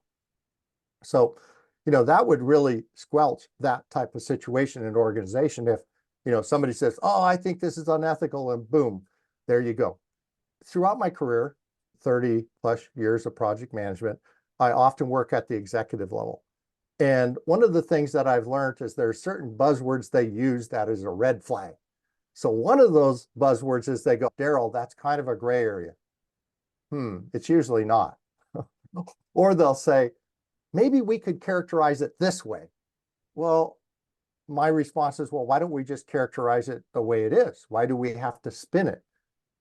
So, that would really squelch that type of situation in an organization. If, somebody says, oh, I think this is unethical, and boom, there you go. Throughout my career, 30 plus years of project management, I often work at the executive level. And one of the things that I've learned is there are certain buzzwords they use that is a red flag. So one of those buzzwords is they go, Darrel, that's kind of a gray area. It's usually not. Or they'll say, maybe we could characterize it this way. Well, my response is, well, why don't we just characterize it the way it is? Why do we have to spin it?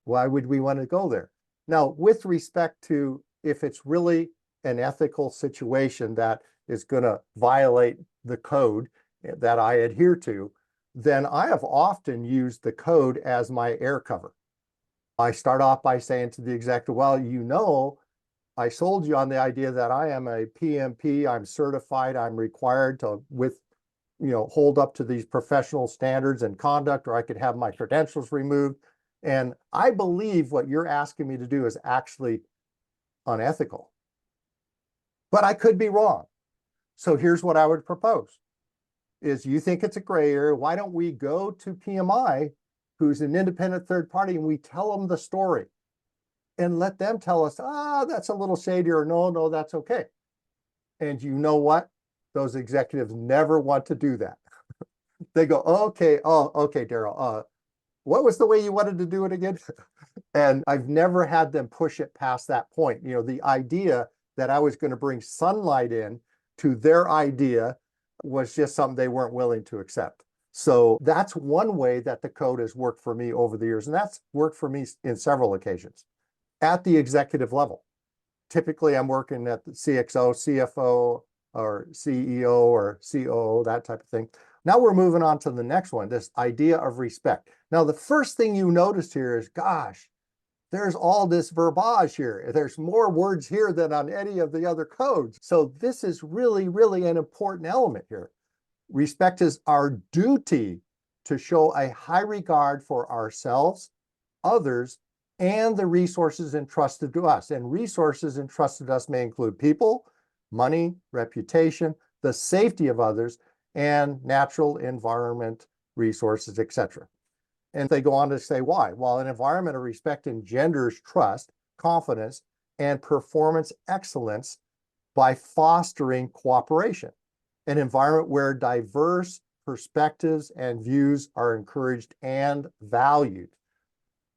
Why would we want to go there? Now, with respect to if it's really an ethical situation that is going to violate the code that I adhere to, then I have often used the code as my air cover. I start off by saying to the executive, well, I sold you on the idea that I am a PMP, I'm certified, I'm required to hold up to these professional standards and conduct, or I could have my credentials removed. And I believe what you're asking me to do is actually unethical. But I could be wrong. So here's what I would propose is you think it's a gray area. Why don't we go to PMI, who's an independent third party, and we tell them the story and let them tell us, that's a little shady, or no, that's okay. And you know what? Those executives never want to do that. They go, okay, Darrel, what was the way you wanted to do it again? And I've never had them push it past that point. The idea that I was going to bring sunlight in to their idea was just something they weren't willing to accept. So that's one way that the code has worked for me over the years. And that's worked for me in several occasions at the executive level. Typically, I'm working at the CXO, CFO, or CEO or COO, that type of thing. Now we're moving on to the next one, this idea of respect. Now, the first thing you notice here is, gosh, there's all this verbiage here. There's more words here than on any of the other codes. So this is really, really an important element here. Respect is our duty to show a high regard for ourselves, others, and the resources entrusted to us. And resources entrusted to us may include people, money, reputation, the safety of others, and natural environment resources, etc. And they go on to say why. Well, an environment of respect engenders trust, confidence, and performance excellence by fostering cooperation. An environment where diverse perspectives and views are encouraged and valued.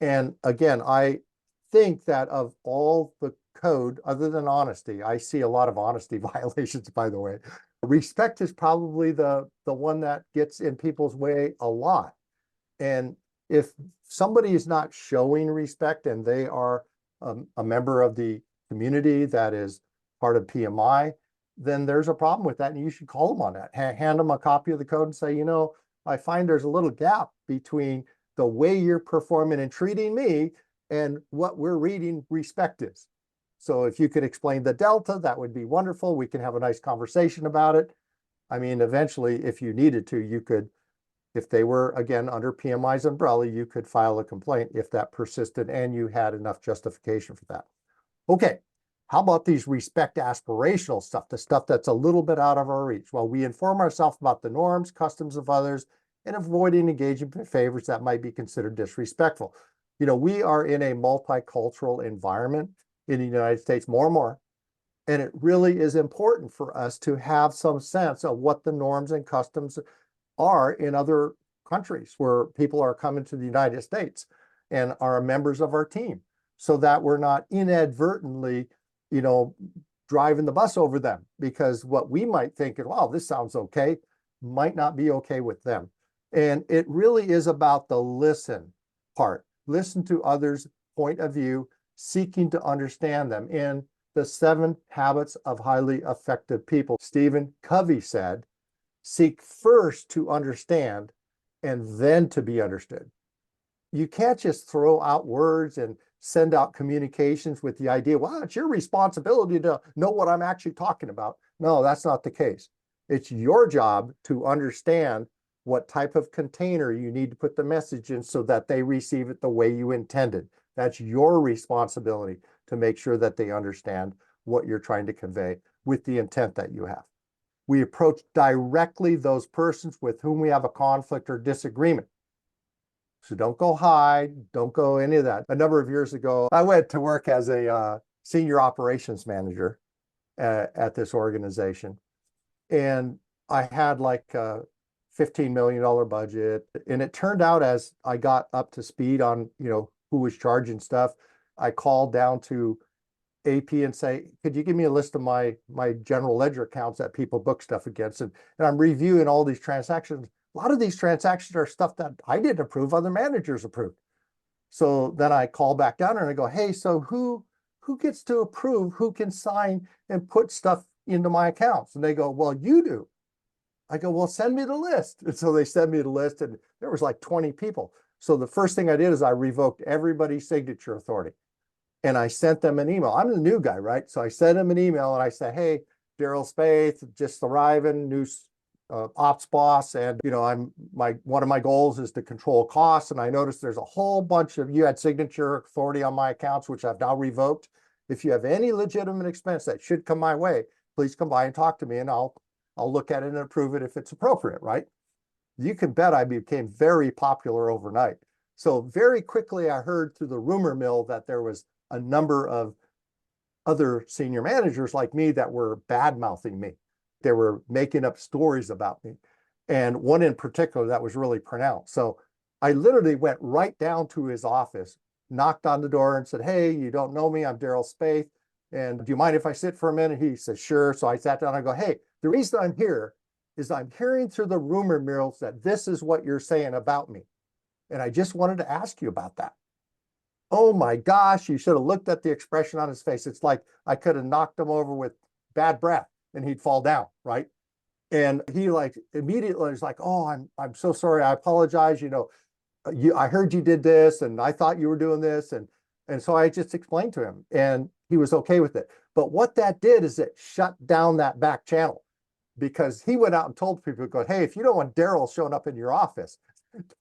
And again, I think that of all the code, other than honesty, I see a lot of honesty violations, by the way. Respect is probably the one that gets in people's way a lot. And if somebody is not showing respect and they are a member of the community that is part of PMI, then there's a problem with that, and you should call them on that. Hand them a copy of the code and say, you know, I find there's a little gap between the way you're performing and treating me and what we're reading respect is. So if you could explain the delta, that would be wonderful. We can have a nice conversation about it. I mean, eventually, if you needed to, you could, if they were, again, under PMI's umbrella, you could file a complaint if that persisted and you had enough justification for that. Okay, how about these respect aspirational stuff, the stuff that's a little bit out of our reach? Well, we inform ourselves about the norms, customs of others, and avoiding engaging in favors that might be considered disrespectful. You know, we are in a multicultural environment in the United States more and more, and it really is important for us to have some sense of what the norms and customs are in other countries where people are coming to the United States and are members of our team, so that we're not inadvertently, you know, driving the bus over them, because what we might think, wow, this sounds okay, might not be okay with them. And it really is about the listen part. Listen to others' point of view, seeking to understand them. In the 7 Habits of Highly Effective People, Stephen Covey said, seek first to understand and then to be understood. You can't just throw out words and send out communications with the idea, well, it's your responsibility to know what I'm actually talking about. No, that's not the case. It's your job to understand what type of container you need to put the message in so that they receive it the way you intended. That's your responsibility to make sure that they understand what you're trying to convey with the intent that you have. We approach directly those persons with whom we have a conflict or disagreement. So don't go hide, don't go any of that. A number of years ago, I went to work as a senior operations manager at this organization. And I had like a $15 million budget. And it turned out, as I got up to speed on, you know, who was charging stuff, I called down to AP and say, could you give me a list of my general ledger accounts that people book stuff against? And I'm reviewing all these transactions. A lot of these transactions are stuff that I didn't approve, other managers approved. So then I call back down and I go, hey, so who gets to approve, who can sign and put stuff into my accounts? And they go, well, you do. I go, well, send me the list. And so they send me the list, and there was like 20 people. So the first thing I did is I revoked everybody's signature authority. And I sent them an email. I'm the new guy, right? So I sent them an email and I said, hey, Darrel Spayth, just arriving, new ops boss. And, you know, one of my goals is to control costs. And I noticed there's a whole bunch of, you had signature authority on my accounts, which I've now revoked. If you have any legitimate expense that should come my way, please come by and talk to me, and I'll look at it and approve it if it's appropriate, right? You can bet I became very popular overnight. So very quickly, I heard through the rumor mill that there was a number of other senior managers like me that were bad-mouthing me. They were making up stories about me. And one in particular that was really pronounced. So I literally went right down to his office, knocked on the door and said, hey, you don't know me, I'm Darrel Spayth. And do you mind if I sit for a minute? He said, sure. So I sat down and I go, hey, the reason I'm here is I'm hearing through the rumor mills that this is what you're saying about me. And I just wanted to ask you about that. Oh my gosh, you should have looked at the expression on his face. It's like I could have knocked him over with bad breath and he'd fall down, right? And he like immediately was like, oh, I'm so sorry. I apologize. I heard you did this and I thought you were doing this. And so I just explained to him and he was okay with it. But what that did is it shut down that back channel because he went out and told people, go, hey, if you don't want Darrel showing up in your office,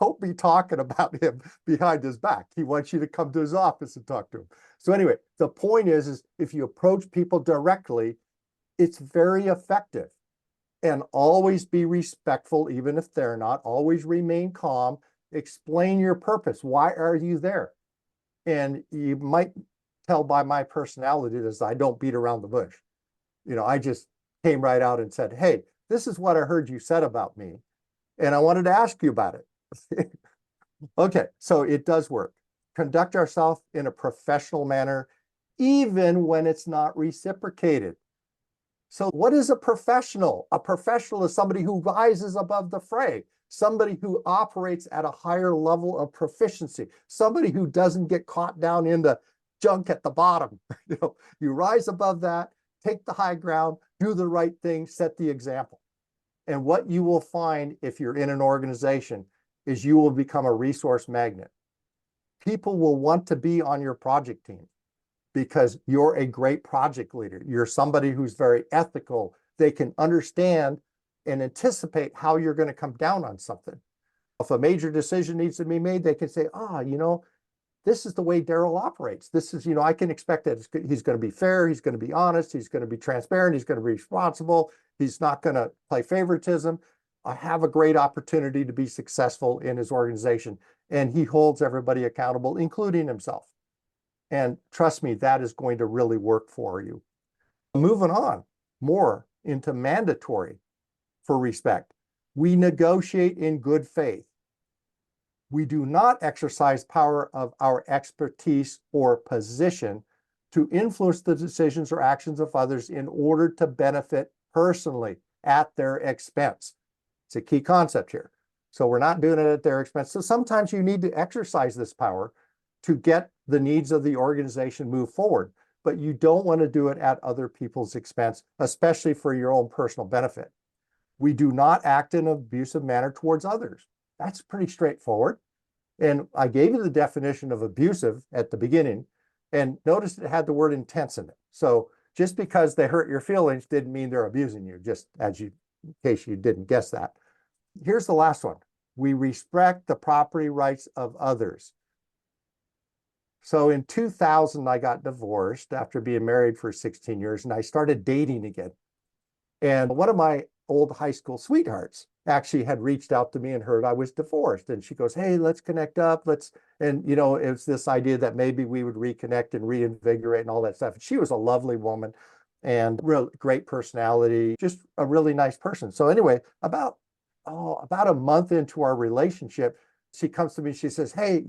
don't be talking about him behind his back. He wants you to come to his office and talk to him. So anyway, the point is if you approach people directly, it's very effective. And always be respectful, even if they're not. Always remain calm. Explain your purpose. Why are you there? And you might tell by my personality that I don't beat around the bush. I just came right out and said, hey, this is what I heard you said about me. And I wanted to ask you about it. Okay, so it does work. Conduct ourselves in a professional manner, even when it's not reciprocated. So what is a professional? A professional is somebody who rises above the fray, somebody who operates at a higher level of proficiency, somebody who doesn't get caught down in the junk at the bottom. You rise above that, take the high ground, do the right thing, set the example. And what you will find if you're in an organization is you will become a resource magnet. People will want to be on your project team because you're a great project leader. You're somebody who's very ethical. They can understand and anticipate how you're going to come down on something. If a major decision needs to be made, they can say, this is the way Darrel operates. This is, I can expect that he's going to be fair. He's going to be honest. He's going to be transparent. He's going to be responsible. He's not going to play favoritism. I have a great opportunity to be successful in his organization. And he holds everybody accountable, including himself. And trust me, that is going to really work for you. Moving on more into mandatory for respect. We negotiate in good faith. We do not exercise power of our expertise or position to influence the decisions or actions of others in order to benefit personally at their expense. It's a key concept here. So we're not doing it at their expense. So sometimes you need to exercise this power to get the needs of the organization move forward, but you don't want to do it at other people's expense, especially for your own personal benefit. We do not act in an abusive manner towards others. That's pretty straightforward. And I gave you the definition of abusive at the beginning, and notice it had the word intense in it. So just because they hurt your feelings didn't mean they're abusing you, just in case you didn't guess that. Here's the last one. We respect the property rights of others. So in 2000, I got divorced after being married for 16 years, and I started dating again. And one of my old high school sweethearts actually had reached out to me and heard I was divorced. And she goes, hey, let's connect up. And it was this idea that maybe we would reconnect and reinvigorate and all that stuff. And she was a lovely woman and real great personality, just a really nice person. So anyway, about a month into our relationship, she comes to me, she says, hey,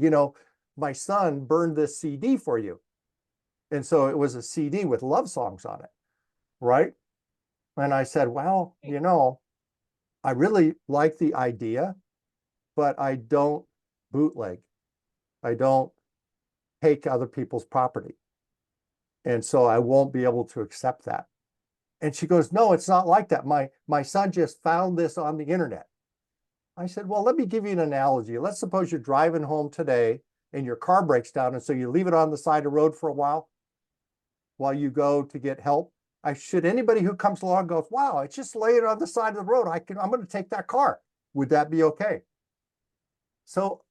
my son burned this CD for you. And so it was a CD with love songs on it, right? And I said, well, I really like the idea, but I don't bootleg. I don't take other people's property. And so I won't be able to accept that. And she goes, no, it's not like that. My son just found this on the internet. I said, well, let me give you an analogy. Let's suppose you're driving home today and your car breaks down. And so you leave it on the side of the road for a while you go to get help. Should anybody who comes along goes, wow, it's just laying on the side of the road. I'm going to take that car. Would that be okay? So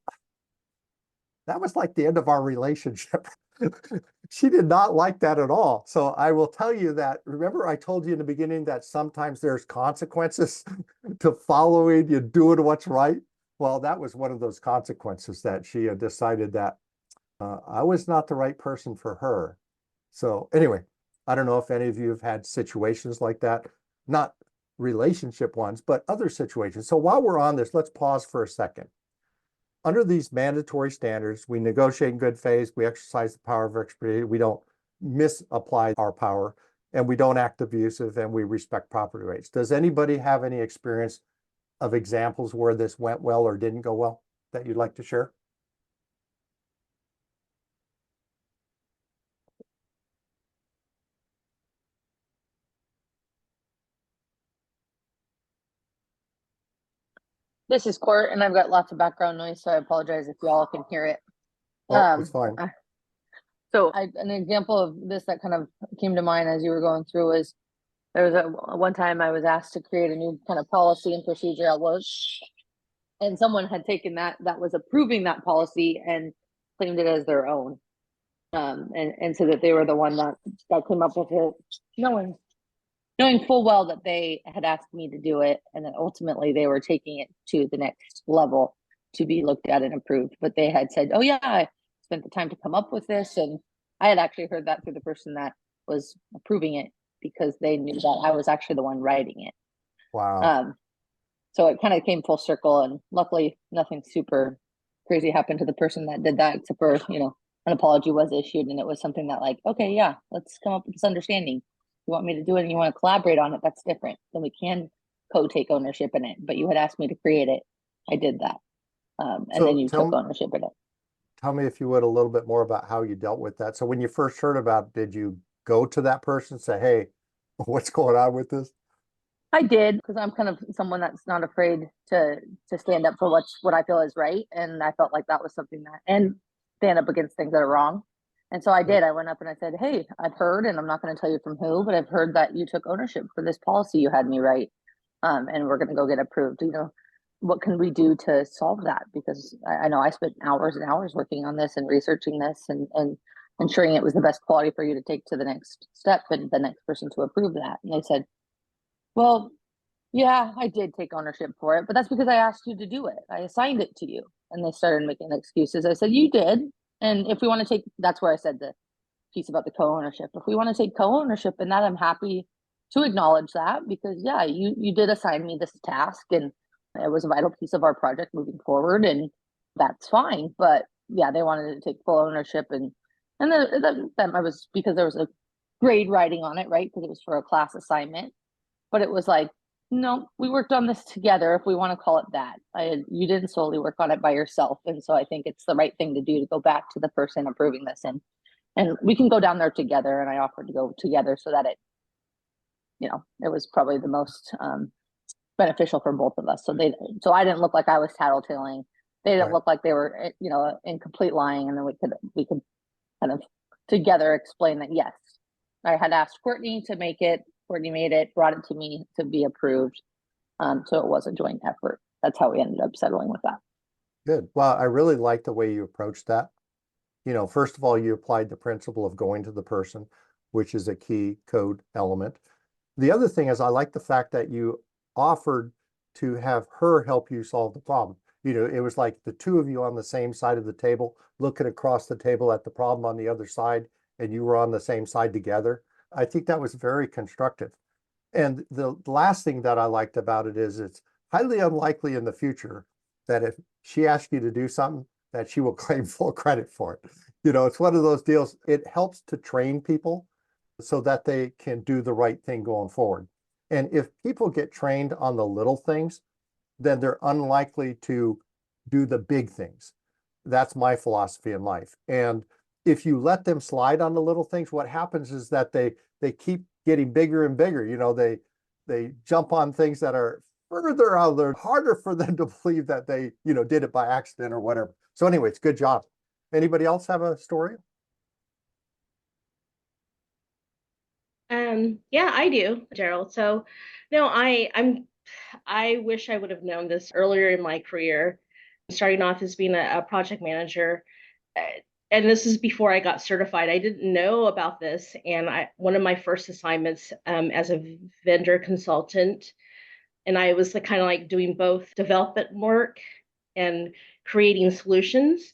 that was like the end of our relationship. She did not like that at all. So I will tell you that, remember I told you in the beginning that sometimes there's consequences to following, you doing what's right? Well, that was one of those consequences that she had decided that I was not the right person for her. So anyway, I don't know if any of you have had situations like that, not relationship ones, but other situations. So while we're on this, let's pause for a second. Under these mandatory standards, we negotiate in good faith, we exercise the power of expertise, we don't misapply our power, and we don't act abusive, and we respect property rights. Does anybody have any experience of examples where this went well or didn't go well that you'd like to share? This is Court, and I've got lots of background noise, so I apologize if you all can hear it. Oh, it's fine. An example of this that kind of came to mind as you were going through is there was one time I was asked to create a new kind of policy and procedure and someone had taken that was approving that policy and claimed it as their own. And so that they were the one that came up with it, knowing full well that they had asked me to do it, and then ultimately they were taking it to the next level to be looked at and approved. But they had said, "Oh yeah, I spent the time to come up with this," and I had actually heard that through the person that was approving it because they knew that I was actually the one writing it. Wow. So it kind of came full circle, and luckily nothing super crazy happened to the person that did that, except for, an apology was issued, and it was something that like, okay, yeah, let's come up with this understanding. You want me to do it and you want to collaborate on it, that's different. Then we can co-take ownership in it. But you had asked me to create it. I did that. And So then you took ownership in it. Tell me, if you would, a little bit more about how you dealt with that. So when you first heard about it, did you go to that person and say, "Hey, what's going on with this?" I did, because I'm kind of someone that's not afraid to stand up for what I feel is right. And I felt like that was something and stand up against things that are wrong. And so I did. I went up and I said, "Hey, I've heard, and I'm not going to tell you from who, but I've heard that you took ownership for this policy you had me write. And we're going to go get approved. What can we do to solve that? Because I know I spent hours and hours working on this and researching this and ensuring it was the best quality for you to take to the next step and the next person to approve that." And they said, "Well, yeah, I did take ownership for it, but that's because I asked you to do it. I assigned it to you." And they started making excuses. I said, "You did. And if we want to that's where I said the piece about the co-ownership. If we want to take co-ownership in that, I'm happy to acknowledge that, because yeah, you did assign me this task, and it was a vital piece of our project moving forward, and that's fine." But yeah, they wanted to take full ownership, and that was because there was a grade writing on it, right? Because it was for a class assignment. But it was like, no, we worked on this together, if we want to call it that. You didn't solely work on it by yourself. And so I think it's the right thing to do to go back to the person approving this, and we can go down there together. And I offered to go together so that it was probably the most beneficial for both of us. So I didn't look like I was tattletaling. They didn't look like they were, in complete lying. And then we could kind of together explain that, yes, I had asked Courtney to make it. Courtney made it, brought it to me to be approved. So it was a joint effort. That's how we ended up settling with that. Good. Well, I really like the way you approached that. First of all, you applied the principle of going to the person, which is a key code element. The other thing is, I like the fact that you offered to have her help you solve the problem. It was like the two of you on the same side of the table, looking across the table at the problem on the other side, and you were on the same side together. I think that was very constructive. And the last thing that I liked about it is it's highly unlikely in the future that if she asks you to do something, that she will claim full credit for it. It's one of those deals. It helps to train people so that they can do the right thing going forward. And if people get trained on the little things, then they're unlikely to do the big things. That's my philosophy in life. And if you let them slide on the little things, what happens is that they keep getting bigger and bigger. They jump on things that are further out there, harder for them to believe that they, did it by accident or whatever. So anyways, good job. Anybody else have a story? Yeah, I do, Darrel. So no, I wish I would have known this earlier in my career, starting off as being a project manager. Uh, And this is before I got certified. I didn't know about this. And one of my first assignments as a vendor consultant, and I was kind of like doing both development work and creating solutions.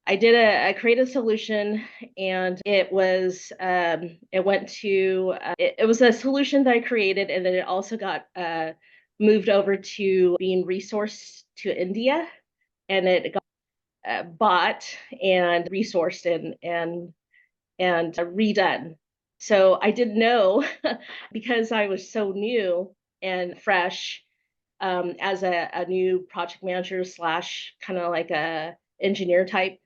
I created a solution, and it was it went to it was a solution that I created, and then it also got moved over to being resourced to India, and it got bought and resourced and redone. So I didn't know because I was so new and fresh as a new project manager slash kind of like a engineer type.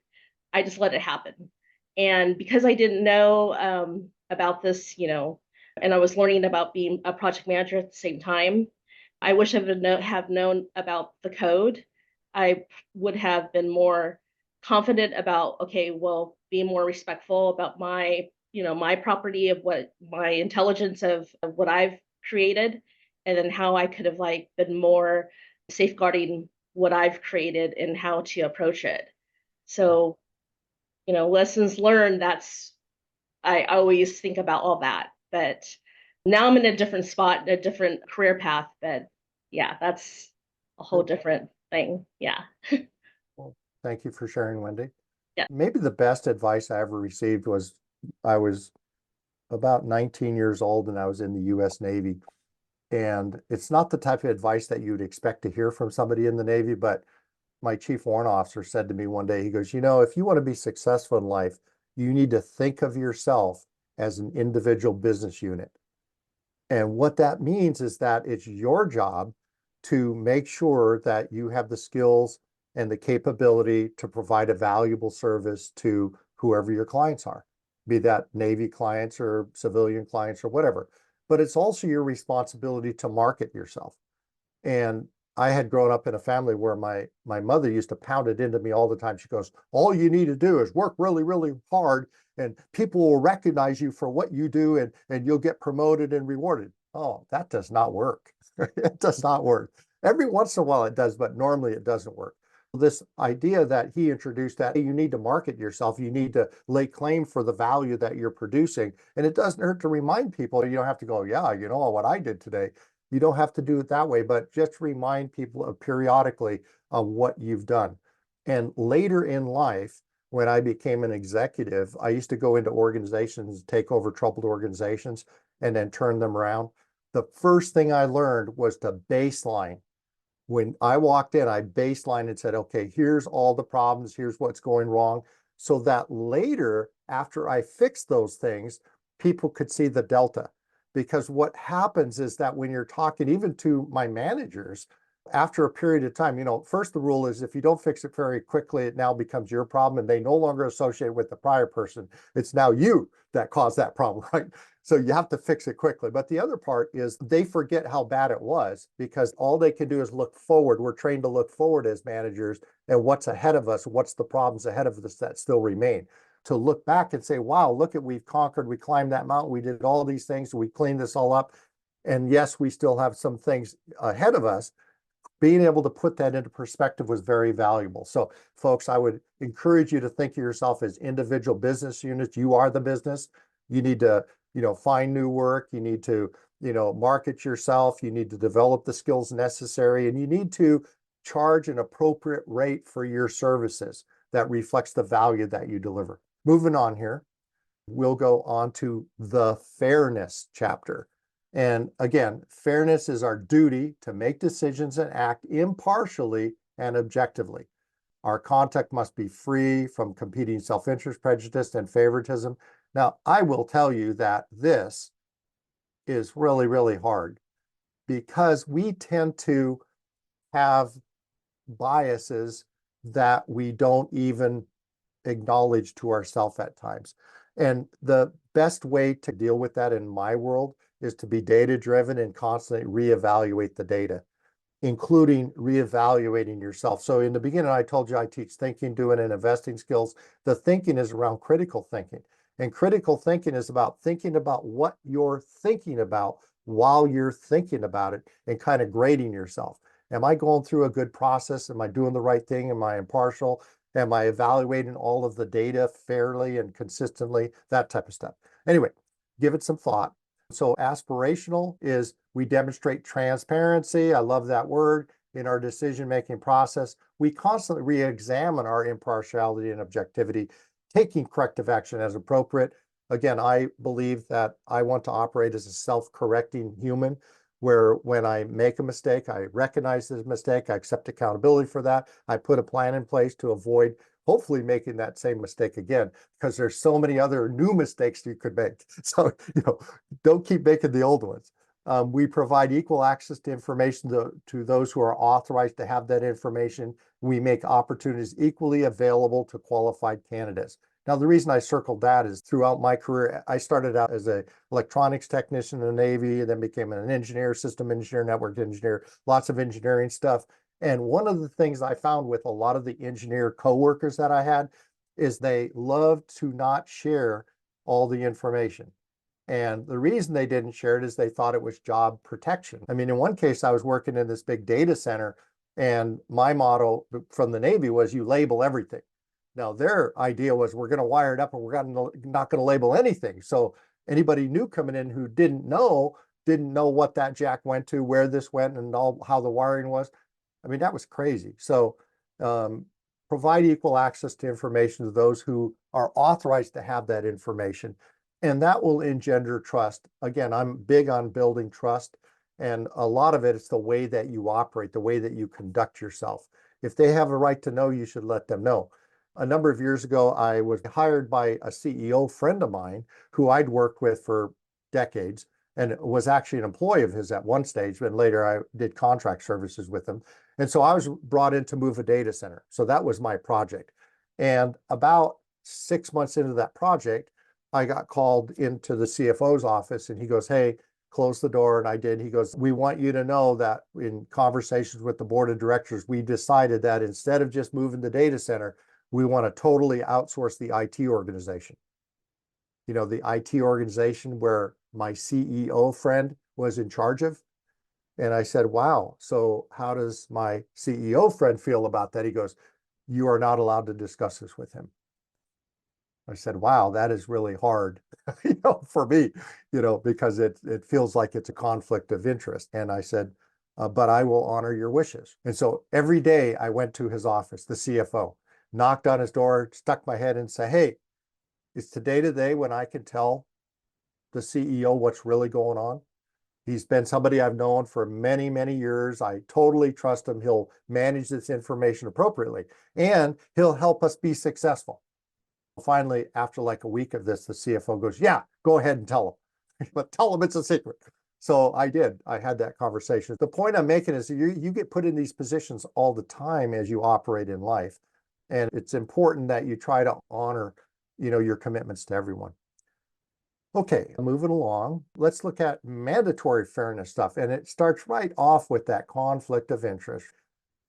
I just let it happen. And because I didn't know about this, and I was learning about being a project manager at the same time, I wish I would have known about the code. I would have been more confident about, okay, well, be more respectful about my, my property of what my intelligence of what I've created, and then how I could have like been more safeguarding what I've created and how to approach it. So, lessons learned, I always think about all that. But now I'm in a different spot, a different career path. But yeah, that's a whole different thing. Yeah. Well, thank you for sharing, Wendy. Yeah. Maybe the best advice I ever received was I was about 19 years old and I was in the US Navy. And it's not the type of advice that you'd expect to hear from somebody in the Navy, but my chief warrant officer said to me one day, he goes, if you want to be successful in life, you need to think of yourself as an individual business unit. And what that means is that it's your job to make sure that you have the skills and the capability to provide a valuable service to whoever your clients are, be that Navy clients or civilian clients or whatever. But it's also your responsibility to market yourself. And I had grown up in a family where my mother used to pound it into me all the time. She goes, all you need to do is work really, really hard and people will recognize you for what you do and you'll get promoted and rewarded. Oh, that does not work. It does not work. Every once in a while it does, but normally it doesn't work. This idea that he introduced that you need to market yourself, you need to lay claim for the value that you're producing. And it doesn't hurt to remind people, you don't have to go, yeah, what I did today. You don't have to do it that way, but just remind people periodically of what you've done. And later in life, when I became an executive, I used to go into organizations, take over troubled organizations, and then turn them around. The first thing I learned was to baseline. When I walked in, I baselined and said, okay, here's all the problems, here's what's going wrong, so that later, after I fixed those things, people could see the delta. Because what happens is that when you're talking even to my managers, after a period of time, first the rule is if you don't fix it very quickly, it now becomes your problem and they no longer associate with the prior person. It's now you that caused that problem, right? So you have to fix it quickly. But the other part is they forget how bad it was because all they can do is look forward. We're trained to look forward as managers and what's ahead of us, what's the problems ahead of us that still remain. To look back and say, wow, look at, we've conquered, we climbed that mountain, we did all these things, we cleaned this all up. And yes, we still have some things ahead of us. Being able to put that into perspective was very valuable. So folks, I would encourage you to think of yourself as individual business units. You are the business. You need to, find new work. You need to, market yourself. You need to develop the skills necessary, and you need to charge an appropriate rate for your services that reflects the value that you deliver. Moving on here, we'll go on to the fairness chapter. And again, fairness is our duty to make decisions and act impartially and objectively. Our conduct must be free from competing self-interest, prejudice, and favoritism. Now, I will tell you that this is really, really hard because we tend to have biases that we don't even acknowledge to ourselves at times. And the best way to deal with that in my world is to be data-driven and constantly reevaluate the data, including reevaluating yourself. So in the beginning, I told you I teach thinking, doing, and investing skills. The thinking is around critical thinking. And critical thinking is about thinking about what you're thinking about while you're thinking about it and kind of grading yourself. Am I going through a good process? Am I doing the right thing? Am I impartial? Am I evaluating all of the data fairly and consistently? That type of stuff. Anyway, give it some thought. So aspirational is we demonstrate transparency. I love that word in our decision-making process. We constantly re-examine our impartiality and objectivity, taking corrective action as appropriate. Again, I believe that I want to operate as a self-correcting human, where when I make a mistake, I recognize the mistake, I accept accountability for that. I put a plan in place to avoid hopefully making that same mistake again, because there's so many other new mistakes you could make. So, don't keep making the old ones. We provide equal access to information to those who are authorized to have that information. We make opportunities equally available to qualified candidates. Now, the reason I circled that is throughout my career, I started out as an electronics technician in the Navy, then became an engineer, system engineer, network engineer, lots of engineering stuff. And one of the things I found with a lot of the engineer coworkers that I had is they loved to not share all the information. And the reason they didn't share it is they thought it was job protection. I mean, in one case, I was working in this big data center, and my motto from the Navy was you label everything. Now, their idea was we're going to wire it up and we're not going to label anything. So anybody new coming in who didn't know what that jack went to, where this went, and all how the wiring was. I mean, that was crazy. So provide equal access to information to those who are authorized to have that information. And that will engender trust. Again, I'm big on building trust. And a lot of it is the way that you operate, the way that you conduct yourself. If they have a right to know, you should let them know. A number of years ago, I was hired by a CEO friend of mine who I'd worked with for decades and was actually an employee of his at one stage, but later I did contract services with him. And so I was brought in to move a data center. So that was my project. And about 6 months into that project, I got called into the CFO's office and he goes, "Hey, close the door." And I did. He goes, "We want you to know that in conversations with the board of directors, we decided that instead of just moving the data center, we want to totally outsource the IT organization." You know, the IT organization where my CEO friend was in charge of. And I said, "Wow, so how does my CEO friend feel about that?" He goes, "You are not allowed to discuss this with him." I said, "Wow, that is really hard, for me, because it feels like it's a conflict of interest." And I said, "But I will honor your wishes." And so every day I went to his office, the CFO, knocked on his door, stuck my head and say, "Hey, is today the day when I can tell the CEO what's really going on? He's been somebody I've known for many, many years. I totally trust him. He'll manage this information appropriately, and he'll help us be successful." Finally, after like a week of this, the CFO goes, "Yeah, go ahead and tell him, but tell him it's a secret." So I did. I had that conversation. The point I'm making is you get put in these positions all the time as you operate in life. And it's important that you try to honor, your commitments to everyone. Okay, moving along, let's look at mandatory fairness stuff. And it starts right off with that conflict of interest.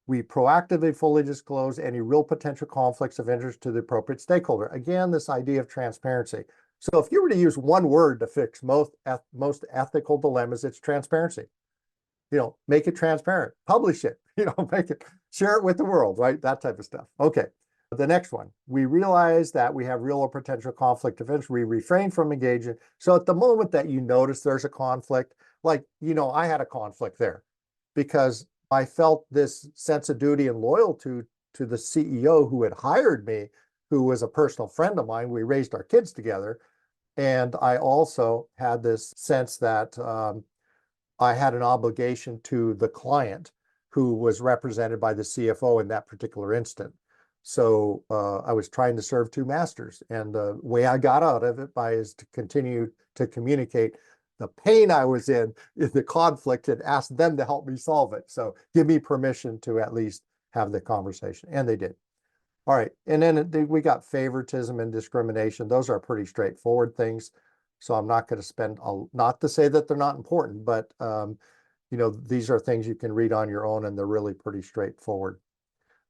We proactively fully disclose any real potential conflicts of interest to the appropriate stakeholder. Again, this idea of transparency. So if you were to use one word to fix most ethical dilemmas, it's transparency. Make it transparent, publish it, share it with the world, right? That type of stuff. Okay. The next one, we realize that we have real or potential conflict of interest. We refrain from engaging. So at the moment that you notice there's a conflict, like, I had a conflict there because I felt this sense of duty and loyalty to the CEO who had hired me, who was a personal friend of mine. We raised our kids together. And I also had this sense that I had an obligation to the client who was represented by the CFO in that particular instant. So I was trying to serve two masters. And the way I got out of it is to continue to communicate the pain I was in the conflict and ask them to help me solve it. So give me permission to at least have the conversation. And they did. All right. And then we got favoritism and discrimination. Those are pretty straightforward things. So I'm not going to spend, not to say that they're not important, but these are things you can read on your own and they're really pretty straightforward.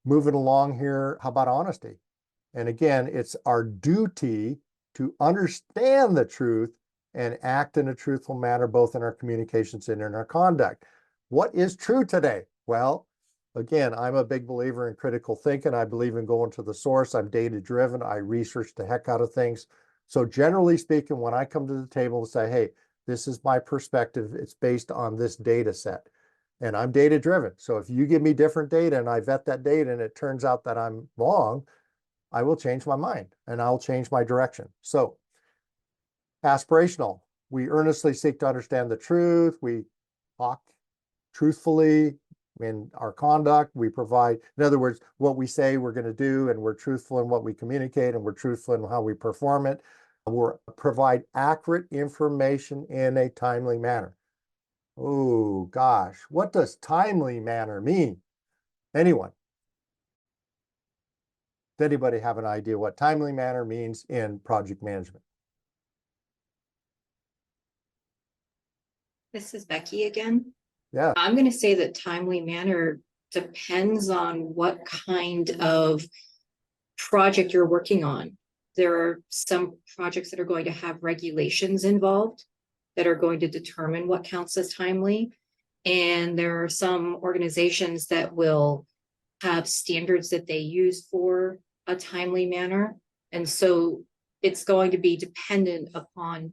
Moving along here, how about honesty? And again, it's our duty to understand the truth and act in a truthful manner, both in our communications and in our conduct. What is true today? Well, again, I'm a big believer in critical thinking. I believe in going to the source. I'm data driven. I research the heck out of things. So generally speaking, when I come to the table and say, "Hey, this is my perspective, it's based on this data set." And I'm data driven. So if you give me different data and I vet that data and it turns out that I'm wrong, I will change my mind and I'll change my direction. So aspirational, we earnestly seek to understand the truth. We talk truthfully in our conduct. We provide, in other words, what we say we're going to do, and we're truthful in what we communicate, and we're truthful in how we perform it. We provide accurate information in a timely manner. Oh gosh, what does timely manner mean? Anyone? Does anybody have an idea what timely manner means in project management? This is Becky again. Yeah. I'm going to say that timely manner depends on what kind of project you're working on. There are some projects that are going to have regulations involved that are going to determine what counts as timely. And there are some organizations that will have standards that they use for a timely manner. And so it's going to be dependent upon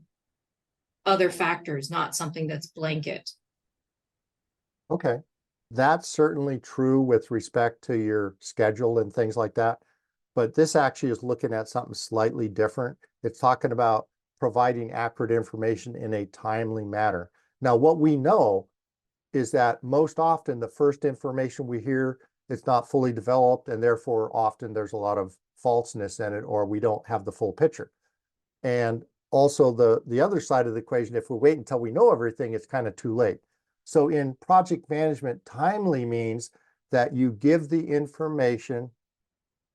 other factors, not something that's blanket. Okay. That's certainly true with respect to your schedule and things like that. But this actually is looking at something slightly different. It's talking about providing accurate information in a timely manner. Now, what we know is that most often the first information we hear is not fully developed, and therefore often there's a lot of falseness in it, or we don't have the full picture. And also the other side of the equation, if we wait until we know everything, it's kind of too late. So in project management, timely means that you give the information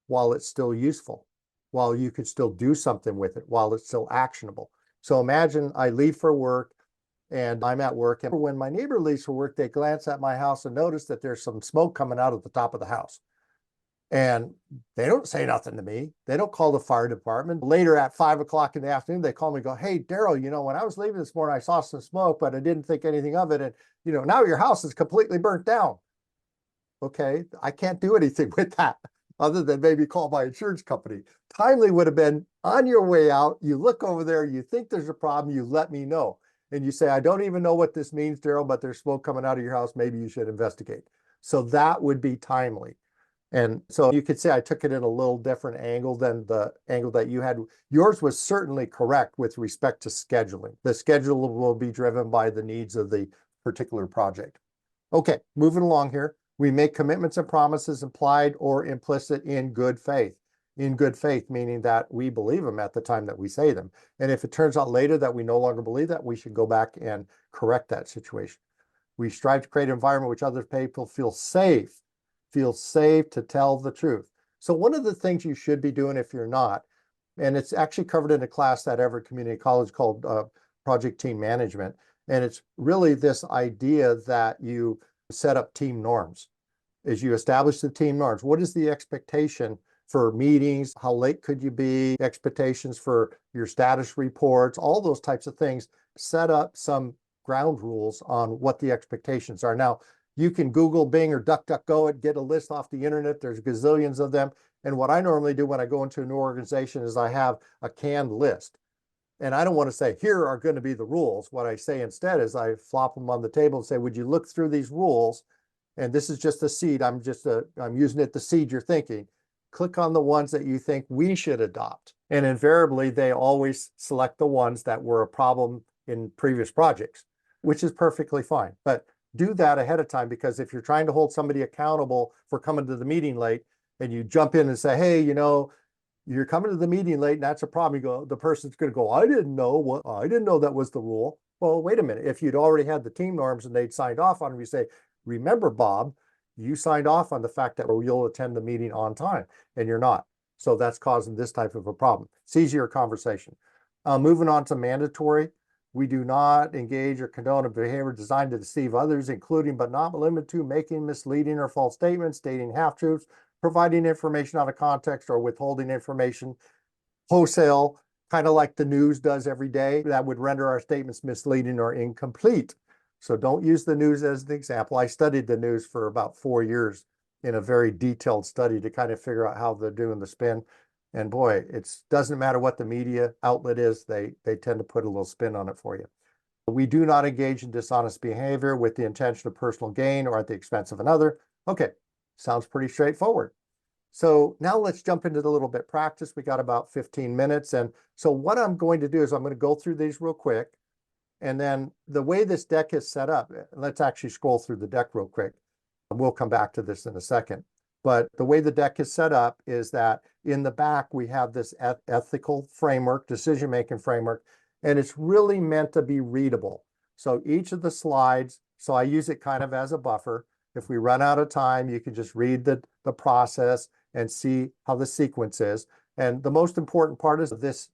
while it's still useful, while you could still do something with it, while it's still actionable. So imagine I leave for work and I'm at work, and when my neighbor leaves for work, they glance at my house and notice that there's some smoke coming out of the top of the house. And they don't say nothing to me. They don't call the fire department. Later at 5 o'clock in the afternoon, they call me and go, "Hey, Darrell, when I was leaving this morning, I saw some smoke, but I didn't think anything of it. And, now your house is completely burnt down." Okay, I can't do anything with that other than maybe call my insurance company. Timely would have been on your way out. You look over there, you think there's a problem, you let me know. And you say, "I don't even know what this means, Darrell, but there's smoke coming out of your house. Maybe you should investigate." So that would be timely. And so you could say I took it in a little different angle than the angle that you had. Yours was certainly correct with respect to scheduling. The schedule will be driven by the needs of the particular project. Okay, moving along here. We make commitments and promises implied or implicit in good faith. In good faith, meaning that we believe them at the time that we say them. And if it turns out later that we no longer believe that, we should go back and correct that situation. We strive to create an environment which other people feel safe to tell the truth. So one of the things you should be doing if you're not, and it's actually covered in a class at Everett Community College called Project Team Management. And it's really this idea that you set up team norms. As you establish the team norms, what is the expectation for meetings? How late could you be? Expectations for your status reports, all those types of things. Set up some ground rules on what the expectations are. Now, you can Google, Bing, or DuckDuckGo it, get a list off the internet. There's gazillions of them. And what I normally do when I go into a new organization is I have a canned list. And I don't want to say, here are going to be the rules. What I say instead is I flop them on the table and say, would you look through these rules? And this is just a seed. I'm using it to seed your thinking. Click on the ones that you think we should adopt. And invariably, they always select the ones that were a problem in previous projects, which is perfectly fine. But do that ahead of time, because if you're trying to hold somebody accountable for coming to the meeting late and you jump in and say, "Hey, you're coming to the meeting late and that's a problem," the person's going to go, I didn't know that was the rule. Well, wait a minute. If you'd already had the team norms and they'd signed off on them, you say, "Remember, Bob, you signed off on the fact that you'll attend the meeting on time," and you're not. So that's causing this type of a problem. It's easier conversation. Moving on to mandatory. We do not engage or condone a behavior designed to deceive others, including but not limited to making misleading or false statements, stating half-truths, providing information out of context, or withholding information wholesale, kind of like the news does every day. That would render our statements misleading or incomplete. So don't use the news as an example. I studied the news for about 4 years in a very detailed study to kind of figure out how they're doing the spin. And boy, it doesn't matter what the media outlet is, they tend to put a little spin on it for you. We do not engage in dishonest behavior with the intention of personal gain or at the expense of another. Okay, sounds pretty straightforward. So now let's jump into the little bit practice. We got about 15 minutes. And so what I'm going to do is I'm going to go through these real quick. And then the way this deck is set up, let's actually scroll through the deck real quick. And we'll come back to this in a second. But the way the deck is set up is that in the back, we have this ethical framework, decision-making framework, and it's really meant to be readable. So each of the slides, so I use it kind of as a buffer. If we run out of time, you can just read the process and see how the sequence is. And the most important part is this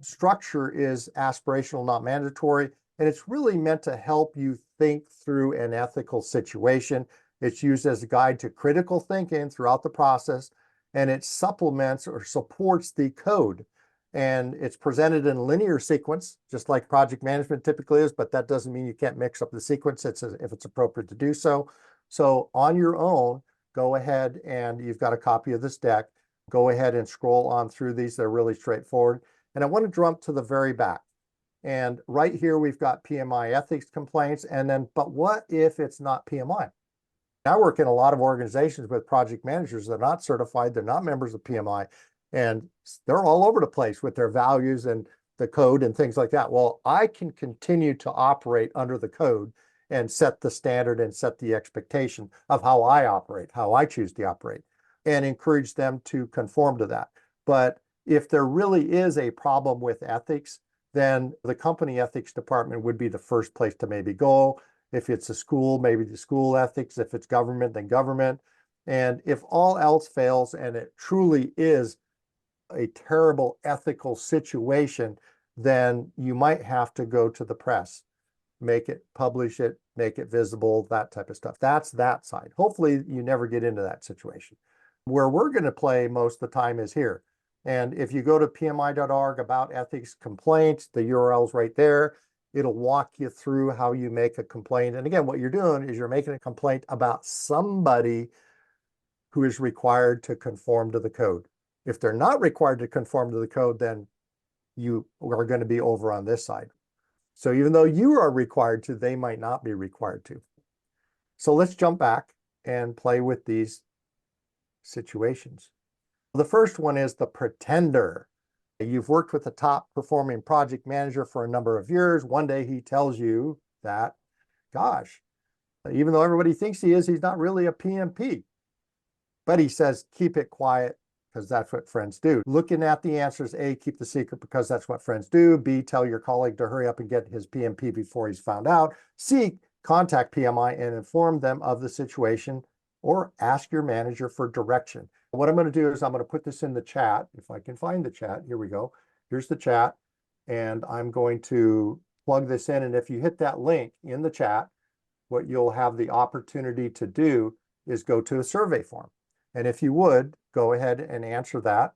structure is aspirational, not mandatory. And it's really meant to help you think through an ethical situation. It's used as a guide to critical thinking throughout the process, and it supplements or supports the code. And it's presented in linear sequence, just like project management typically is, but that doesn't mean you can't mix up the sequence if it's appropriate to do so. So on your own, go ahead, and you've got a copy of this deck. Go ahead and scroll on through these. They're really straightforward. And I want to jump to the very back. And right here, we've got PMI ethics complaints. And then, but what if it's not PMI? I work in a lot of organizations with project managers. They're not certified. They're not members of PMI. And they're all over the place with their values and the code and things like that. Well, I can continue to operate under the code and set the standard and set the expectation of how I operate, how I choose to operate, and encourage them to conform to that. But if there really is a problem with ethics, then the company ethics department would be the first place to maybe go. If it's a school, maybe the school ethics. If it's government, then government. And if all else fails and it truly is a terrible ethical situation, then you might have to go to the press, make it, publish it, make it visible, that type of stuff. That's that side. Hopefully you never get into that situation. Where we're going to play most of the time is here. And if you go to pmi.org about ethics complaints, the URL's right there. It'll walk you through how you make a complaint. And again, what you're doing is you're making a complaint about somebody who is required to conform to the code. If they're not required to conform to the code, then you are going to be over on this side. So even though you are required to, they might not be required to. So let's jump back and play with these situations. The first one is the pretender. You've worked with the top performing project manager for a number of years. One day he tells you that, gosh, even though everybody thinks he is, he's not really a PMP. But he says, keep it quiet, because that's what friends do. Looking at the answers, A, keep the secret because that's what friends do. B, tell your colleague to hurry up and get his PMP before he's found out. C, contact PMI and inform them of the situation, or ask your manager for direction. What I'm going to do is I'm going to put this in the chat. If I can find the chat, here we go. Here's the chat. And I'm going to plug this in. And if you hit that link in the chat, what you'll have the opportunity to do is go to a survey form. And if you would, go ahead and answer that.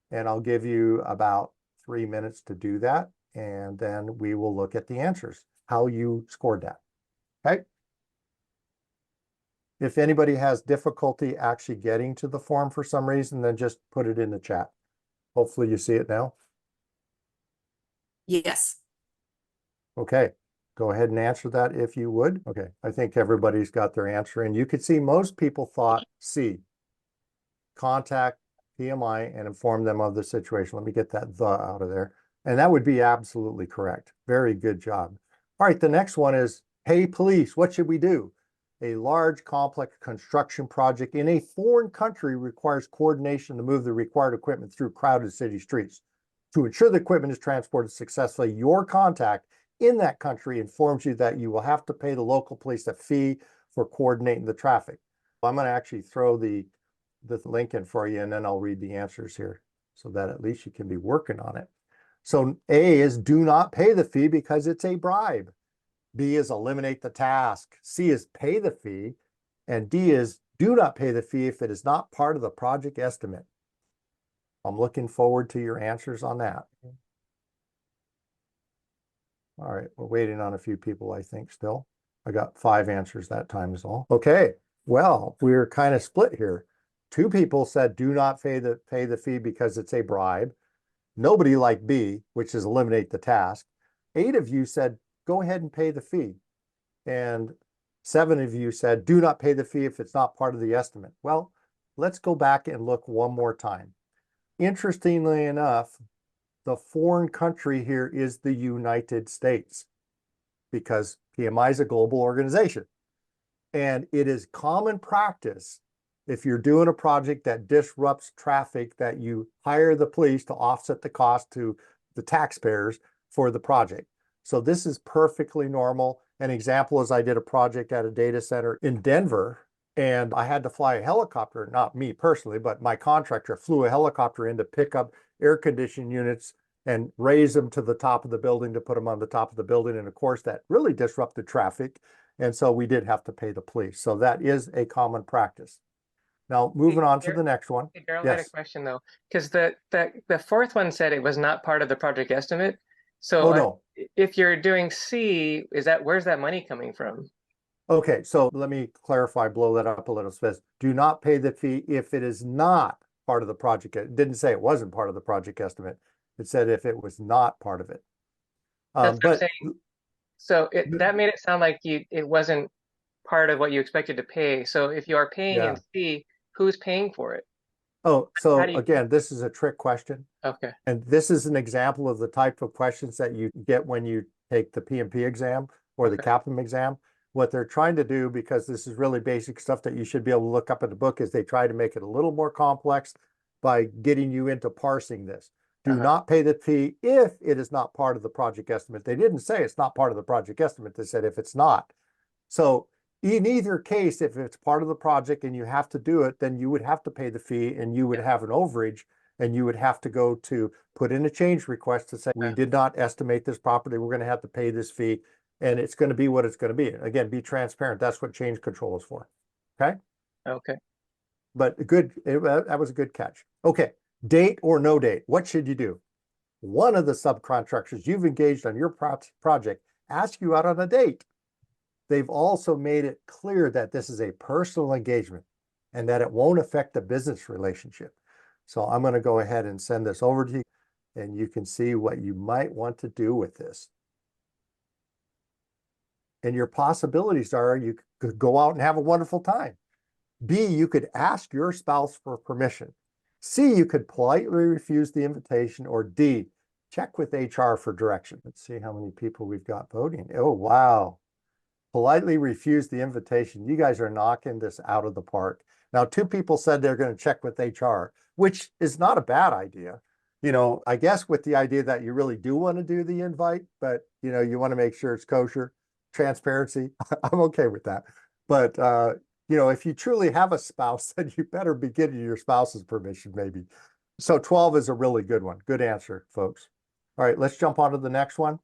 And I'll give you about 3 minutes to do that. And then we will look at the answers, how you scored that. Okay. If anybody has difficulty actually getting to the form for some reason, then just put it in the chat. Hopefully you see it now. Yes. Okay. Go ahead and answer that if you would. Okay. I think everybody's got their answer. And you could see most people thought C. Contact PMI and inform them of the situation. Let me get that the out of there. And that would be absolutely correct. Very good job. All right, the next one is, hey, police, what should we do? A large, complex construction project in a foreign country requires coordination to move the required equipment through crowded city streets. To ensure the equipment is transported successfully, your contact in that country informs you that you will have to pay the local police a fee for coordinating the traffic. I'm going to actually throw the link in for you, and then I'll read the answers here so that at least you can be working on it. So A is do not pay the fee because it's a bribe. B is eliminate the task. C is pay the fee. And D is do not pay the fee if it is not part of the project estimate. I'm looking forward to your answers on that. All right, we're waiting on a few people, I think, still. I got 5 answers that time is all. Okay, well, we're kind of split here. 2 people said do not pay the fee because it's a bribe. Nobody liked B, which is eliminate the task. 8 of you said go ahead and pay the fee. And 7 of you said do not pay the fee if it's not part of the estimate. Well, let's go back and look one more time. Interestingly enough, the foreign country here is the United States, because PMI is a global organization. And it is common practice, if you're doing a project that disrupts traffic, that you hire the police to offset the cost to the taxpayers for the project. So this is perfectly normal. An example is I did a project at a data center in Denver, And I had to fly a helicopter, not me personally, but my contractor flew a helicopter in to pick up air conditioning units and raise them to the top of the building to put them on the top of the building. And of course, that really disrupted traffic. And so we did have to pay the police. So that is a common practice. Now, moving on to the next one. Hey, Darrell, I had a Yes. question though, because the fourth one said it was not part of the project estimate. So Oh, no. if you're doing C, where's that money coming from? Okay, so let me clarify, blow that up a little. It says, do not pay the fee if it is not part of the project. It didn't say it wasn't part of the project estimate. It said if it was not part of it. That's what I'm But saying. So that made it sound like it wasn't part of what you expected to pay. So if you are paying in yeah. C, who's paying for it? Oh, How so do you? again, this is a trick question. Okay. And this is an example of the type of questions that you get when you take the PMP exam or the Okay. CAPM exam. What they're trying to do, because this is really basic stuff that you should be able to look up in the book, is they try to make it a little more complex by getting you into parsing this. Do not pay the fee if it is not part of the project estimate. They didn't say it's not part of the project estimate. They said if it's not. So in either case, if it's part of the project and you have to do it, then you would have to pay the fee and you would have an overage and you would have to go to put in a change request to say, we did not estimate this properly. We're going to have to pay this fee and it's going to be what it's going to be. Again, be transparent. That's what change control is for. Okay. Okay. But good. That was a good catch. Okay. Date or no date. What should you do? One of the subcontractors you've engaged on your project asks you out on a date. They've also made it clear that this is a personal engagement and that it won't affect the business relationship. So I'm going to go ahead and send this over to you and you can see what you might want to do with this. And your possibilities are you could go out and have a wonderful time. B, you could ask your spouse for permission. C, you could politely refuse the invitation. Or D, check with HR for direction. Let's see how many people we've got voting. Oh, wow. Politely refuse the invitation. You guys are knocking this out of the park. Now, 2 people said they're going to check with HR, which is not a bad idea. You know, I guess with the idea that you really do want to do the invite, but you know, you want to make sure it's kosher, transparency. I'm okay with that. But you know, if you truly have a spouse, then you better be getting your spouse's permission, maybe. So 12 is a really good one. Good answer, folks. All right, let's jump on to the next one.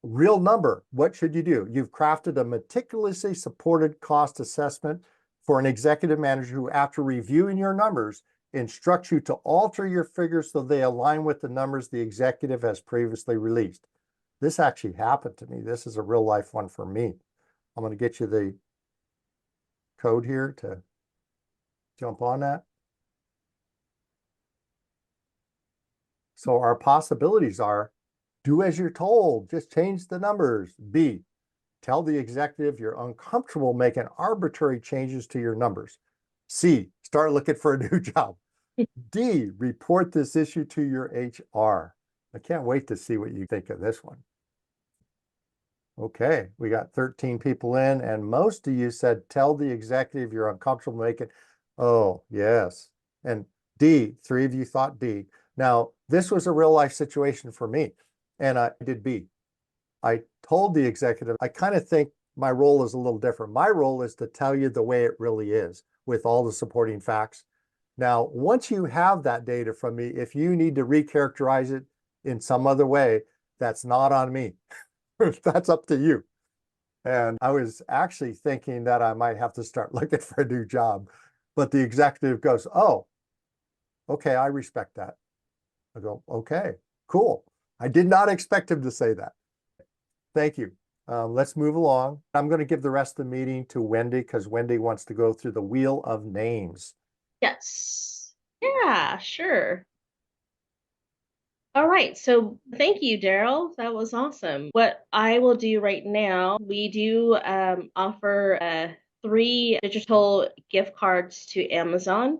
Real number, what should you do? You've crafted a meticulously supported cost assessment for an executive manager who, after reviewing your numbers, instructs you to alter your figures so they align with the numbers the executive has previously released. This actually happened to me. This is a real life one for me. I'm going to get you the code here to jump on that. So our possibilities are, do as you're told, just change the numbers. B, tell the executive you're uncomfortable making arbitrary changes to your numbers. C, start looking for a new job. D, report this issue to your HR. I can't wait to see what you think of this one. Okay, we got 13 people in, and most of you said, tell the executive you're uncomfortable making. Oh, yes. And D, 3 of you thought D. Now, this was a real life situation for me, and I did B. I told the executive, I kind of think my role is a little different. My role is to tell you the way it really is with all the supporting facts. Now, once you have that data from me, if you need to recharacterize it in some other way, that's not on me. That's up to you. And I was actually thinking that I might have to start looking for a new job. But the executive goes, oh, okay, I respect that. I go, okay, cool. I did not expect him to say that. Thank you. Let's move along. I'm going to give the rest of the meeting to Wendy because Wendy wants to go through the wheel of names. Yes. Yeah, sure. All right, so thank you, Darrell. That was awesome. What I will do right now, we do offer 3 digital gift cards to Amazon,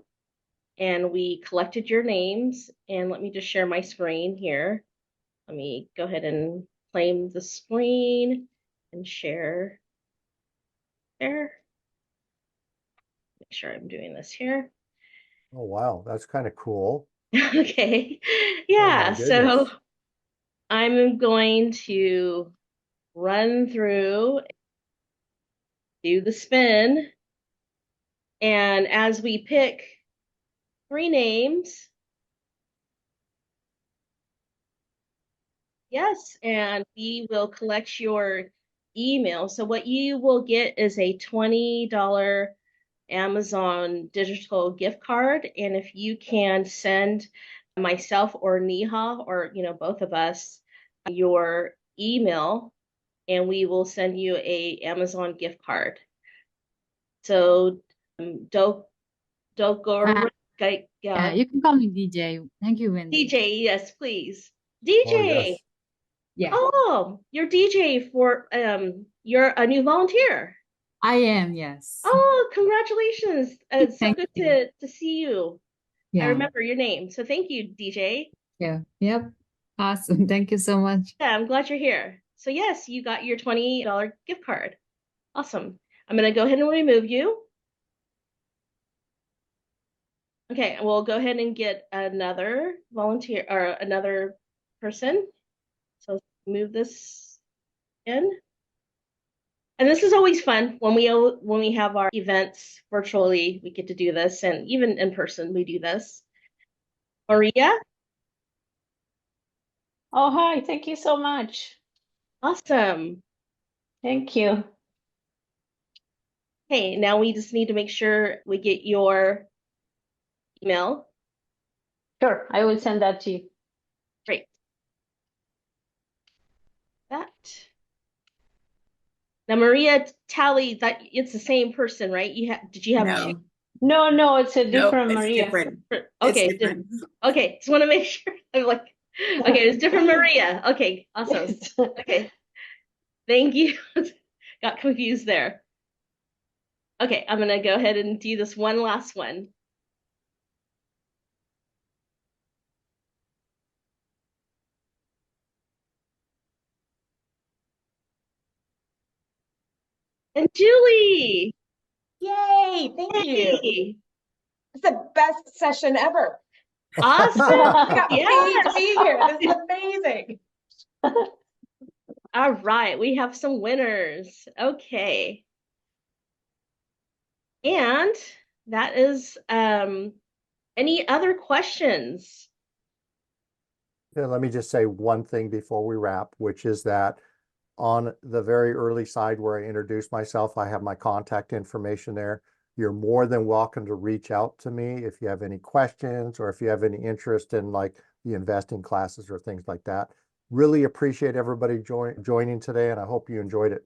and we collected your names. And let me just share my screen here. Let me go ahead and claim the screen and share. There. Make sure I'm doing this here. Oh, wow. That's kind of cool. Okay. Oh, Yeah, my so goodness. I'm going to run through, do the spin. And as we pick 3 names, yes, and we will collect your email. So what you will get is a $20 Amazon digital gift card. And if you can send myself or Neha or, both of us your email, and we will send you a Amazon gift card. So don't go Yeah, you can call me DJ. Thank you, Wendy. DJ, yes, please. Oh, DJ. yes. Yeah, Oh, you're DJ for you're a new volunteer. I am. Yes. Oh, congratulations. It's so Thank good you. to see you. I Yeah. remember your name. So thank you, DJ. Yeah. Yep. Awesome. Thank you so much. Yeah, I'm glad you're here. So yes, you got your $20 gift card. Awesome. I'm gonna go ahead and remove you. Okay, we'll go ahead and get another volunteer or another person. So move this in. And this is always fun when we have our events virtually, we get to do this, and even in person we do this. Maria, Oh, hi. Thank you so much. awesome. Thank you. Hey, now we just need to make sure we get your email. Sure, I will send that to you. Great. That. Now, Maria, tally that it's the same person, right? Did you have two? No, it's a Nope, different it's Maria. different. Okay, It's different. okay, just want to make sure. I'm like, okay, it's different Maria. Okay, awesome. Yes. Okay, thank you. Got confused there. Okay, I'm gonna go ahead and do this one last one. And Julie, Yay, thank you. hey, It's the best session ever. awesome. I got paid Yes. to be here. This is amazing. All right, we have some winners. Okay. And that is any other questions? Yeah, let me just say one thing before we wrap, which is that on the very early side where I introduced myself, I have my contact information there. You're more than welcome to reach out to me if you have any questions or if you have any interest in like the investing classes or things like that. Really appreciate everybody joining today, and I hope you enjoyed it.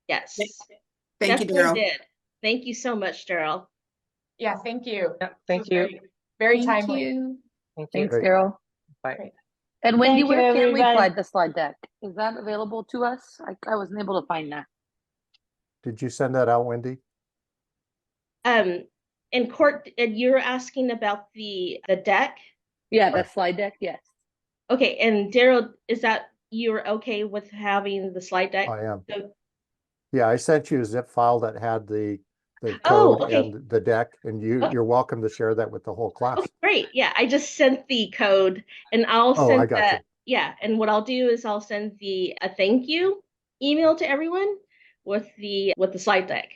Yes. Thank you, Definitely Darrel. did. Thank you so much, Darrell. Yeah, thank you. Yeah, This thank was you. great. Very Thank timely. you. Thank you. Thanks, Great. Darrell. Bye. And Wendy, Thank you, where can we everybody. find the slide deck? Is that available to us? I wasn't able to find that. Did you send that out, Wendy? In court, and you're asking about the deck? Yeah, the slide deck, yes. Okay, and Darrell, is that you're okay with having the slide deck? I am. So- Yeah, I sent you a zip file that had the Oh, code okay. and the deck, and Okay. you're welcome to share that with the whole class. Okay, great. Yeah, I just sent the code, and I'll Oh, send I got you. Yeah, and what I'll do is I'll send a thank you email to everyone with the slide deck.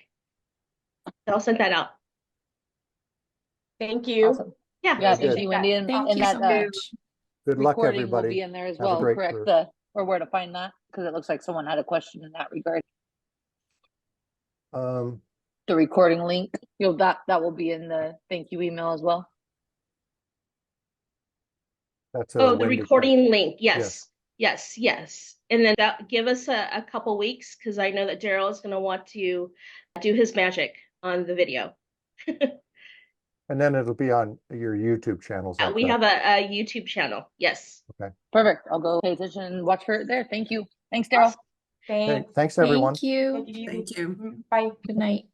So I'll send that out. Thank you. Awesome. Yeah. Yeah, Good. thank you, Wendy. And, Thank and you that so much. Good luck, recording will everybody. be in there as Have a well, great correct? career. Or where to find that? Because it looks like someone had a question in that regard. The recording link, that will be in the thank you email as well. That's a Oh, the Wendy recording link. Yes. Yes. And then give us a couple weeks, because I know that Darrell is going to want to do his magic on the video. And then it'll be on your YouTube channels. We have a YouTube channel. Yes. Okay. Perfect. I'll go pay attention and watch for it there. Thank you. Thanks, Darrell. Thanks. Thanks, everyone. Thank you. Take it easy. Thank you. Bye. Good night.